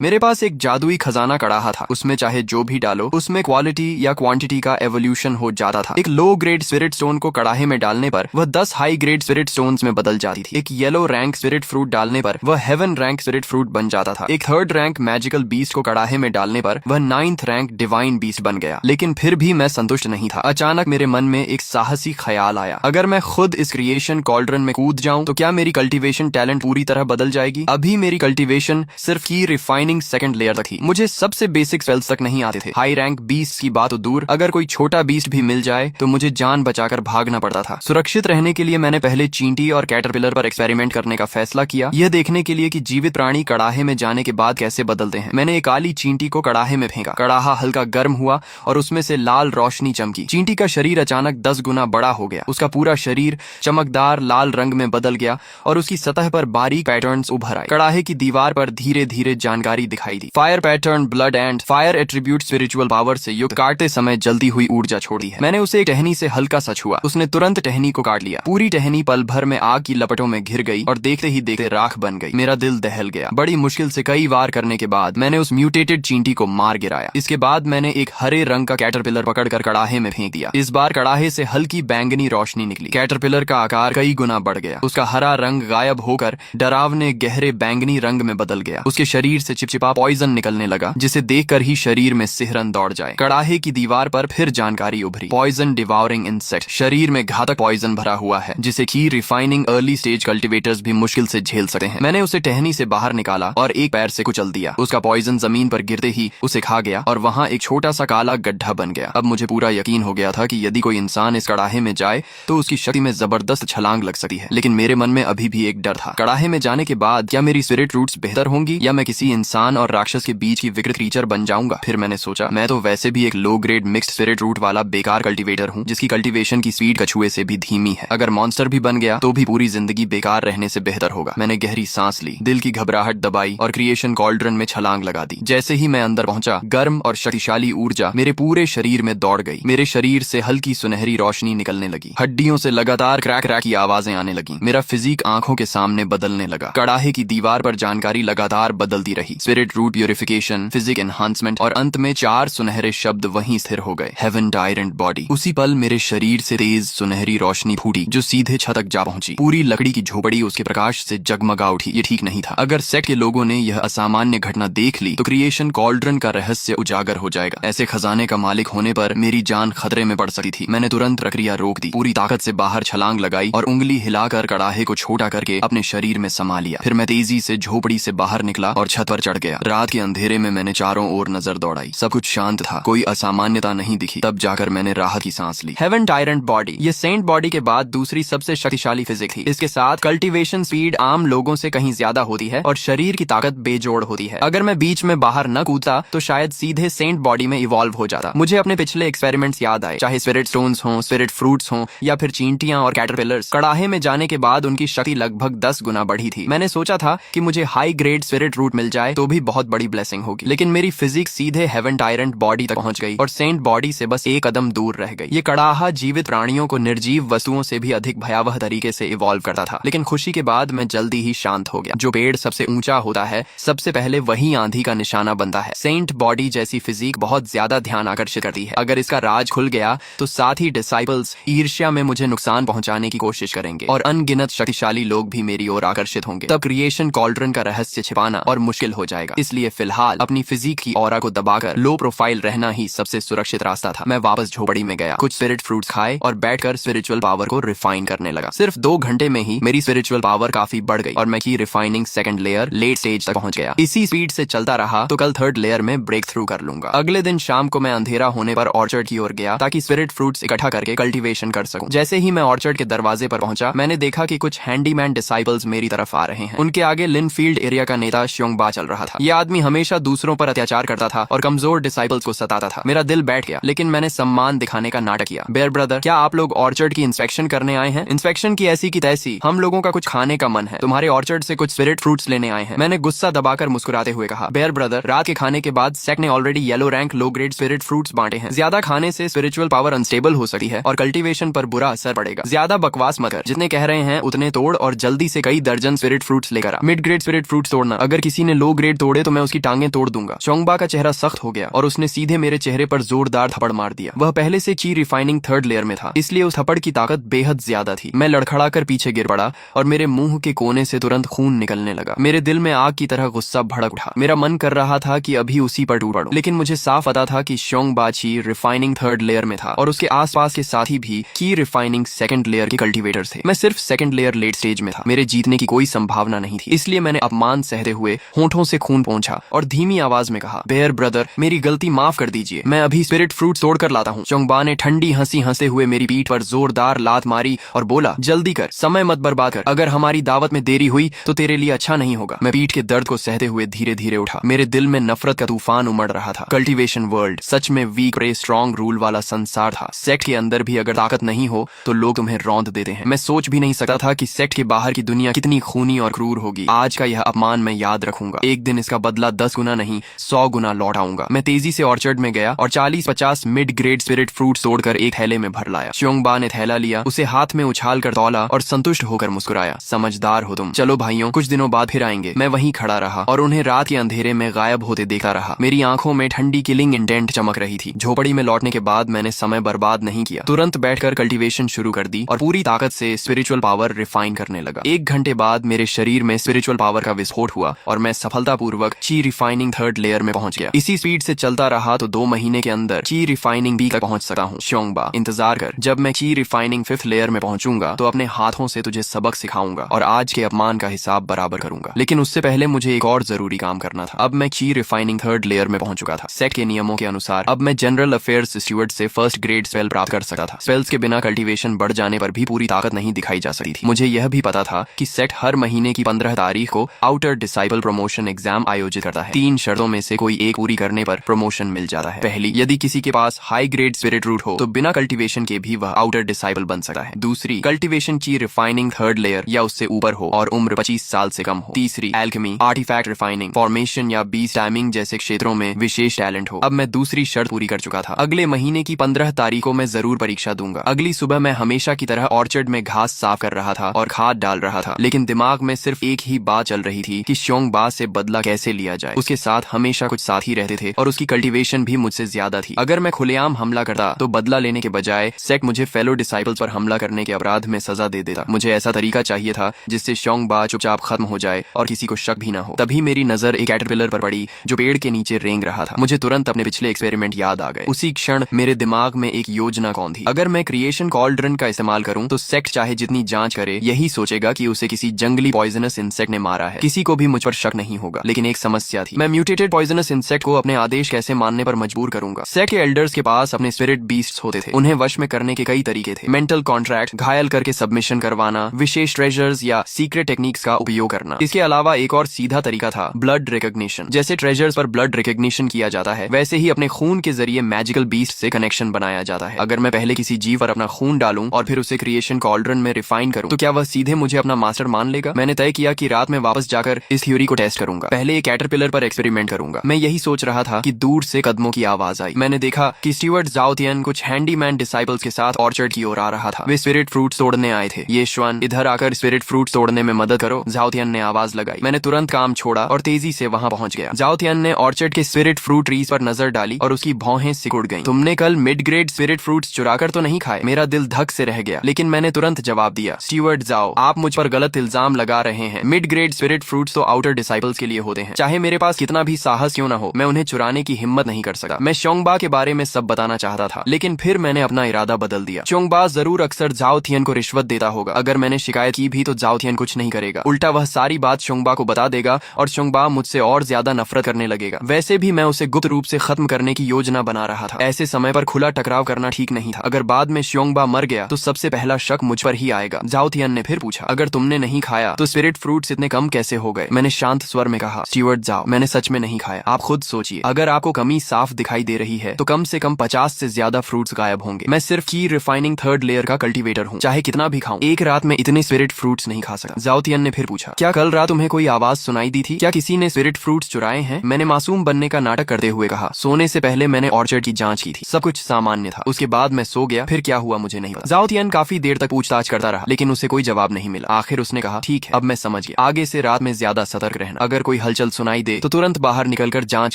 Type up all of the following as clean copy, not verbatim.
मेरे पास एक जादुई खजाना कड़ाहा था। उसमें चाहे जो भी डालो उसमें क्वालिटी या क्वांटिटी का एवोल्यूशन हो जाता था। एक लो ग्रेड स्पिरिट स्टोन को कड़ाहे में डालने पर वह 10 हाई ग्रेड स्पिरिट स्टोन्स में बदल जाती थी। एक येलो रैंक स्पिरिट फ्रूट डालने पर वह हेवन रैंक स्पिरिट फ्रूट बन जाता था। एक थर्ड रैंक मैजिकल बीस्ट को कड़ाहे में डालने पर वह 9th रैंक डिवाइन बीस्ट बन गया। लेकिन फिर भी मैं संतुष्ट नहीं था। अचानक मेरे मन में एक साहसी ख्याल आया, अगर मैं खुद इस क्रिएशन कॉल्ड्रन में कूद जाऊं तो क्या मेरी कल्टीवेशन टैलेंट पूरी तरह बदल जाएगी। अभी मेरी कल्टीवेशन सिर्फ की रिफाइनिंग सेकंड लेयर तक थी। मुझे सबसे बेसिक स्पेल्स तक नहीं आते थे। हाई रैंक बीस्ट की बात तो दूर, अगर कोई छोटा बीस्ट भी मिल जाए तो मुझे जान बचाकर भागना पड़ता था। सुरक्षित रहने के लिए मैंने पहले चींटी और कैटरपिलर पर एक्सपेरिमेंट करने का फैसला किया, यह देखने के लिए कि जीवित प्राणी कड़ाहे में जाने के बाद कैसे बदलते हैं। मैंने एक काली चींटी को कड़ाहे में फेंका। कड़ाहा हल्का गर्म हुआ और उसमें से लाल रोशनी चमकी। चींटी का शरीर अचानक 10 गुना बड़ा हो गया। उसका पूरा शरीर चमकदार लाल रंग में बदल गया और उसकी सतह पर बारीक पैटर्न्स उभर आए। कड़ाहे की दीवार पर धीरे धीरे जानकारी दिखाई दी। Fire pattern, blood and fire attribute spiritual power से युक्त, काटते समय जल्दी हुई ऊर्जा छोड़ी है। मैंने उसे एक टहनी से हल्का सा छुआ। उसने तुरंत टहनी को काट लिया। पूरी टहनी पल भर में आग की लपटों में घिर गई और देखते ही देखते राख बन गई। मेरा दिल दहल गया। बड़ी मुश्किल से कई वार करने के बाद मैंने उस म्यूटेटेड चींटी को मार गिराया। इसके बाद मैंने एक हरे रंग का कैटरपिलर पकड़कर कड़ाहे में फेंक दिया। इस बार कड़ाहे से हल्की बैंगनी रोशनी निकली। कैटरपिलर का आकार कई गुना बढ़ गया। उसका हरा रंग गायब होकर डरावने गहरे बैंगनी रंग में बदल गया। उसके शरीर से चिपचिपा पॉइजन निकलने लगा, जिसे देखकर ही शरीर में सिहरन दौड़ जाए। कड़ाहे की दीवार पर फिर जानकारी उभरी। पॉइजन डिवाउरिंग इंसेक्ट, शरीर में घातक पॉइजन भरा हुआ है, जिसे की रिफाइनिंग अर्ली स्टेज कल्टीवेटर्स भी मुश्किल से झेल सकते हैं। मैंने उसे टहनी से बाहर निकाला और एक पैर से कुचल दिया। उसका पॉइजन जमीन पर गिरते ही उसे खा गया और वहां एक छोटा सा काला गड्ढा बन गया। अब मुझे पूरा यकीन हो गया था कि यदि कोई इंसान इस कड़ाहे में जाए तो उसकी शक्ति में जबरदस्त छलांग लग सकती है। लेकिन मेरे मन में अभी भी एक डर था। कड़ाहे में जाने के बाद क्या मेरी स्पिरिट रूट्स बेहतर होंगी या मैं किसी इंसान और राक्षस के बीच की विकृत क्रीचर बन जाऊंगा। फिर मैंने सोचा, मैं तो वैसे भी एक low grade mixed spirit root वाला बेकार कल्टीवेटर हूँ, जिसकी कल्टीवेशन की स्पीड कछुए से भी धीमी है। अगर मॉन्स्टर भी बन गया तो भी पूरी जिंदगी बेकार रहने से बेहतर होगा। मैंने गहरी सांस ली, दिल की घबराहट दबाई और क्रिएशन कॉल्ड्रन में छलांग लगा दी। जैसे ही मैं अंदर पहुंचा, गर्म और शक्तिशाली ऊर्जा मेरे पूरे शरीर में दौड़ गई। मेरे शरीर से हल्की सुनहरी रोशनी निकलने लगी। हड्डियों से लगातार क्रैक क्रैक की आवाजें आने लगी। मेरा फिजिक आंखों के सामने बदलने लगा। कड़ाहे की दीवार पर जानकारी लगातार बदलती रही। Spirit root purification, physique enhancement और अंत में 4 सुनहरे शब्द वहीं स्थिर हो गए। Heaven tyrant body. उसी पल मेरे शरीर से तेज सुनहरी रोशनी फूटी जो सीधे छत तक जा पहुंची। पूरी लकड़ी की झोपड़ी उसके प्रकाश से जगमगा उठी। ये ठीक नहीं था। अगर सेक्ट के लोगों ने यह असामान्य घटना देख ली तो क्रिएशन कॉल्ड्रन का रहस्य उजागर हो जाएगा। ऐसे खजाने का मालिक होने पर मेरी जान खतरे में पड़ सकती थी। मैंने तुरंत प्रक्रिया रोक दी, पूरी ताकत से बाहर छलांग लगाई और उंगली हिलाकर कड़ाहे को छोटा करके अपने शरीर में समा लिया। फिर मैं तेजी से झोपड़ी से बाहर निकला और छत पर चढ़ गया। रात के अंधेरे में मैंने चारों ओर नजर दौड़ाई। सब कुछ शांत था, कोई असामान्यता नहीं दिखी। तब जाकर मैंने राहत की सांस ली। हेवन टायरेंट बॉडी, ये सेंट बॉडी के बाद दूसरी सबसे शक्तिशाली फिजिक थी। इसके साथ कल्टीवेशन स्पीड आम लोगों से कहीं ज्यादा होती है और शरीर की ताकत बेजोड़ होती है। अगर मैं बीच में बाहर न कूदता तो शायद सीधे सेंट बॉडी में इवॉल्व हो जाता। मुझे अपने पिछले एक्सपेरिमेंट्स याद आए, चाहे स्पिरिट स्टोन्स हों, स्पिरिट फ्रूट्स हों या फिर चींटियां और कैटरपिलर्स। कड़ाहे में जाने के बाद उनकी शक्ति लगभग 10 गुना बढ़ी थी। मैंने सोचा था कि मुझे हाई ग्रेड स्पिरिट रूट मिल जाए तो भी बहुत बड़ी ब्लेसिंग होगी, लेकिन मेरी फिजिक सीधे हेवन टायरेंट बॉडी तक पहुंच गई और सेंट बॉडी से बस एक कदम दूर रह गई। ये कड़ाहा जीवित प्राणियों को निर्जीव वस्तुओं से भी अधिक भयावह तरीके से इवॉल्व करता था। लेकिन खुशी के बाद मैं जल्दी ही शांत हो गया। जो पेड़ सबसे ऊंचा होता है सबसे पहले वही आंधी का निशाना बनता है। सेंट बॉडी जैसी फिजिक बहुत ज्यादा ध्यान आकर्षित करती है। अगर इसका राज खुल गया तो साथ ही डिसाइपल्स ईर्ष्या में मुझे नुकसान पहुंचाने की कोशिश करेंगे और अनगिनत शक्तिशाली लोग भी मेरी ओर आकर्षित होंगे। तब क्रिएशन कॉल्ड्रन का रहस्य छिपाना और मुश्किल हो जाएगा। इसलिए फिलहाल अपनी फिजिक की ऑरा को दबाकर लो प्रोफाइल रहना ही सबसे सुरक्षित रास्ता था। मैं वापस झोपड़ी में गया, कुछ स्पिरिट फ्रूट्स खाए और बैठकर स्पिरिचुअल पावर को रिफाइन करने लगा। सिर्फ 2 घंटे में ही मेरी स्पिरिचुअल पावर काफी बढ़ गई और मैं की refining second layer late stage तक पहुंच गया। इसी स्पीड से चलता रहा तो कल 3rd लेयर में ब्रेक थ्रू कर लूंगा। अगले दिन शाम को मैं अंधेरा होने पर ऑर्चर्ड की ओर गया ताकि स्पिरिट फ्रूट्स इकट्ठा करके कल्टीवेशन कर सकूं। जैसे ही मैं ऑर्चर्ड के दरवाजे पर पहुंचा, मैंने देखा कि कुछ हैंडीमैन डिसाइपल्स मेरी तरफ आ रहे हैं। उनके आगे लिनफील्ड एरिया का नेता श्योंगबा चल रहा था। यह आदमी हमेशा दूसरों पर अत्याचार करता था और कमजोर डिसाइपल्स को सताता था। मेरा दिल बैठ गया, लेकिन मैंने सम्मान दिखाने का नाटक किया। बेयर ब्रदर, क्या आप लोग ऑर्चर्ड की इंस्पेक्शन करने आए हैं? इंस्पेक्शन की ऐसी की तैसी, हम लोगों का कुछ खाने का मन है। तुम्हारे ऑर्चर्ड से कुछ स्पिरिट फ्रूट्स लेने आए हैं। मैंने गुस्सा दबाकर मुस्कुराते हुए कहा, बेयर ब्रदर, रात के खाने के बाद सेक्ट ने already yellow rank low grade spirit fruits बांटे हैं। ज्यादा खाने से स्पिरिचुअल पावर अनस्टेबल हो सकती है और कल्टीवेशन पर बुरा असर पड़ेगा। ज्यादा बकवास मत कर, जितने कह रहे हैं उतने तोड़ और जल्दी से कई दर्जन स्पिरिट फ्रूट्स लेकर आ। मिड ग्रेड स्पिरिट फ्रूट्स तोड़ना, अगर किसी ने लो ग्रेड ग्रेड तोड़े तो मैं उसकी टांगें तोड़ दूंगा। चोंगबा का चेहरा सख्त हो गया और उसने सीधे मेरे चेहरे पर जोरदार थप्पड़ मार दिया। वह पहले से ची रिफाइनिंग थर्ड लेयर में था, इसलिए उस थप्पड़ की ताकत बेहद ज्यादा थी। मैं लड़खड़ा कर पीछे गिर पड़ा और मेरे मुंह के कोने से तुरंत खून निकलने लगा। मेरे दिल में आग की तरह गुस्सा भड़क उठा। मेरा मन कर रहा था कि अभी उसी पर टूट पड़ूं, लेकिन मुझे साफ पता था कि चोंगबा ची रिफाइनिंग थर्ड लेयर में था और उसके आसपास के साथी भी की रिफाइनिंग सेकंड लेयर के कल्टीवेटर्स थे। मैं सिर्फ सेकंड लेयर लेट स्टेज में था। मेरे जीतने की कोई संभावना नहीं थी, इसलिए मैंने अपमान सहते हुए होंठों से खून पोंछा और धीमी आवाज में कहा, बेयर ब्रदर, मेरी गलती माफ कर दीजिए, मैं अभी स्पिरिट फ्रूट तोड़ कर लाता हूँ। चोंगबा ने ठंडी हंसी हंसते हुए मेरी पीठ पर जोरदार लात मारी और बोला, जल्दी कर, समय मत बर्बाद कर, अगर हमारी दावत में देरी हुई तो तेरे लिए अच्छा नहीं होगा। मैं पीठ के दर्द को सहते हुए धीरे धीरे उठा। मेरे दिल में नफरत का तूफान उमड़ रहा था। कल्टीवेशन वर्ल्ड सच में वीक रे स्ट्रॉन्ग रूल वाला संसार था। सेक्ट के अंदर भी अगर ताकत नहीं हो तो लोग तुम्हें रौंद देते हैं। मैं सोच भी नहीं सकता था कि सेक्ट के बाहर की दुनिया कितनी खूनी और क्रूर होगी। आज का यह अपमान मैं याद रखूंगा। एक दिन इसका बदला 10 गुना नहीं 100 गुना लौटाऊंगा। मैं तेजी से ऑर्चर्ड में गया और 40-50 मिड ग्रेड स्पिरिट फ्रूट तोड़कर एक थैले में भर लाया। चोंगबा ने थैला लिया, उसे हाथ में उछाल कर तौला और संतुष्ट होकर मुस्कुराया, समझदार हो तुम, चलो भाइयों, कुछ दिनों बाद फिर आएंगे। मैं वहीं खड़ा रहा और उन्हें रात के अंधेरे में गायब होते देखा रहा। मेरी आंखों में ठंडी किलिंग इंडेंट चमक रही थी। झोपड़ी में लौटने के बाद मैंने समय बर्बाद नहीं किया, तुरंत बैठकर कल्टीवेशन शुरू कर दी और पूरी ताकत से स्पिरिचुअल पावर रिफाइन करने लगा। 1 घंटे बाद मेरे शरीर में स्पिरिचुअल पावर का विस्फोट हुआ और मैं सफलतापूर्वक ची रिफाइनिंग थर्ड लेयर में पहुंच गया। इसी स्पीड से चलता रहा तो 2 महीने के अंदर ची रिफाइनिंग बी तक पहुंच सकता हूँ। चोंगबा, इंतजार कर, जब मैं ची रिफाइनिंग 5th लेयर में पहुंचूंगा तो अपने हाथों से तुझे सबक सिखाऊंगा और आज के अपमान का हिसाब बराबर करूंगा। लेकिन उससे पहले मुझे एक और जरूरी काम करना था। अब मैं ची रिफाइनिंग थर्ड लेयर में पहुंच चुका था। सेक्ट के नियमों के अनुसार अब मैं जनरल अफेयर्स स्टीवर्ड से फर्स्ट ग्रेड स्पेल प्राप्त कर सकता था। स्पेल्स के बिना कल्टीवेशन बढ़ जाने पर भी पूरी ताकत नहीं दिखाई जा सकती थी। मुझे यह भी पता था कि सेक्ट हर महीने की 15 तारीख को आउटर डिसाइपल प्रमोशन एग्जाम आयोजित करता है। 3 शर्तों में से कोई एक पूरी करने पर प्रमोशन मिल जाता है। पहली, यदि किसी के पास हाई ग्रेड स्पिरिट रूट हो तो बिना कल्टीवेशन के भी वह आउटर डिसाइपल बन सकता है। दूसरी, कल्टीवेशन ची रिफाइनिंग थर्ड लेयर या उससे ऊपर हो और उम्र 25 साल से कम हो। तीसरी, एल्केमी, आर्टिफैक्ट रिफाइनिंग, फॉर्मेशन या बीज टाइमिंग जैसे क्षेत्रों में विशेष टैलेंट हो। अब मैं दूसरी शर्त पूरी कर चुका था। अगले महीने की 15 तारीख को मैं जरूर परीक्षा दूंगा। अगली सुबह मैं हमेशा की तरह ऑर्चर्ड में घास साफ कर रहा था और खाद डाल रहा था, लेकिन दिमाग में सिर्फ एक ही बात चल रही थी कि चोंगबा से बदला कैसे लिया जाए। उसके साथ हमेशा कुछ साथी रहते थे और उसकी कल्टीवेशन भी मुझसे ज्यादा थी। अगर मैं खुलेआम हमला करता तो बदला लेने के बजाय सेक्ट मुझे फेलो डिसाइपल्स पर हमला करने के अपराध में सजा दे देता। मुझे ऐसा तरीका चाहिए था जिससे चोंगबा चुपचाप खत्म हो जाए और किसी को शक भी ना हो। तभी मेरी नजर एक कैटरपिलर पर पड़ी जो पेड़ के नीचे रेंग रहा था। मुझे तुरंत अपने पिछले एक्सपेरिमेंट याद आ गए। उसी क्षण मेरे दिमाग में एक योजना कौन थी। अगर मैं क्रिएशन कॉल्ड्रन का इस्तेमाल करूं तो सेक्ट चाहे जितनी जांच करे यही सोचेगा कि उसे किसी जंगली पॉइजनस इंसेक्ट ने मारा है। किसी को भी मुझ पर शक नहीं होगा। लेकिन एक समस्या थी, मैं म्यूटेटेड पॉइजनस इंसेक्ट को अपने आदेश कैसे मानने पर मजबूर करूंगा। सेक्ट के एल्डर्स के पास अपने स्पिरिट बीस्ट्स होते थे, उन्हें वश में करने के कई तरीके थे। मेंटल कॉन्ट्रैक्ट, घायल करके सबमिशन करवाना, विशेष ट्रेजर्स या सीक्रेट टेक्निक्स का उपयोग करना। इसके अलावा एक और सीधा तरीका था, ब्लड रिकॉग्निशन। जैसे ट्रेजर्स पर ब्लड रिकॉग्निशन किया जाता है वैसे ही अपने खून के जरिए मैजिकल बीस्ट से कनेक्शन बनाया जाता है। अगर मैं पहले किसी जीव पर अपना खून डालूं और फिर उसे क्रिएशन कॉल्ड्रन में रिफाइन करूं तो क्या वह सीधे मुझे अपना मास्टर मान लेगा? मैंने तय किया कि रात में वापस जाकर इस थ्योरी को टेस्ट करूंगा। पहले एक कैटरपिलर पर एक्सपेरिमेंट करूंगा। मैं यही सोच रहा था कि दूर से कदमों की आवाज आई। मैंने देखा कि स्टीवर्ट ज़ाओ तियन कुछ हैंडीमैन डिसाइपल्स के साथ ऑर्चर्ड की ओर आ रहा था। वे स्पिरिट फ्रूट्स तोड़ने आए थे। ये श्वन, इधर आकर स्पिरिट फ्रूट्स तोड़ने में मदद करो, ज़ाओ तियन ने आवाज लगाई। मैंने तुरंत काम छोड़ा और तेजी से वहां पहुंच गया। ज़ाओ तियन ने ऑर्चर्ड के स्पिरिट फ्रूट ट्रीज पर नजर डाली और उसकी भौहें सिकुड़ गईं। तुमने कल मिड ग्रेड स्पिरिट फ्रूट्स चुराकर तो नहीं खाए? मेरा दिल धक से रह गया, लेकिन मैंने तुरंत जवाब दिया, स्टीवर्ट ज़ाओ, आप मुझ पर गलत इल्जाम लगा रहे हैं। मिड ग्रेड स्पिरिट फ्रूट्स तो आउटर डिसाइपल्स के लिए होते हैं। चाहे मेरे पास कितना भी साहस क्यों ना हो, मैं उन्हें चुराने की हिम्मत नहीं कर सकता। मैं चोंगबा के बारे में सब बताना चाहता था, लेकिन फिर मैंने अपना इरादा बदल दिया। चोंगबा जरूर अक्सर ज़ाओ तियन को रिश्वत देता होगा। अगर मैंने शिकायत की भी तो ज़ाओ तियन कुछ नहीं करेगा। उल्टा वह सारी बात चोंगबा को बता देगा और चोंगबा मुझसे और ज्यादा नफरत करने लगेगा। वैसे भी मैं उसे गुप्त रूप से खत्म करने की योजना बना रहा था। ऐसे समय पर खुला टकराव करना ठीक नहीं था। अगर बाद में चोंगबा मर गया तो सबसे पहला शक मुझ पर ही आएगा। ज़ाओ तियन ने फिर पूछा, अगर तुमने नहीं खाया तो स्पिरिट फ्रूट्स इतने कम कैसे हो गए? मैंने शांत स्वर में कहा, स्टीवर्ट ज़ाओ, मैंने सच में नहीं खाया। आप खुद सोचिए, अगर आपको कमी साफ दिखाई दे रही है तो कम से कम 50 से ज्यादा फ्रूट्स गायब होंगे। मैं सिर्फ की रिफाइनिंग थर्ड लेयर का कल्टीवेटर हूँ। चाहे कितना भी खाऊं, एक रात में इतने स्पिरिट फ्रूट्स नहीं खा सकता। ज़ाओ तियन ने फिर पूछा, क्या कल रात तुम्हें कोई आवाज सुनाई दी थी? क्या किसी ने स्पिरिट फ्रूट्स चुराए हैं? मैंने मासूम बनने का नाटक करते हुए कहा, सोने से पहले मैंने ऑर्चर्ड की जांच की थी, सब कुछ सामान्य था। उसके बाद मैं सो गया, फिर क्या हुआ मुझे नहीं पता। ज़ाओ तियन काफी देर तक पूछताछ करता रहा, लेकिन उसे कोई जवाब नहीं मिला। आखिर उसने कहा, ठीक है, अब मैं समझ गया, आगे से रात में ज्यादा सतर्क रहना। अगर कोई कोई हलचल सुनाई दे तो तुरंत बाहर निकलकर जांच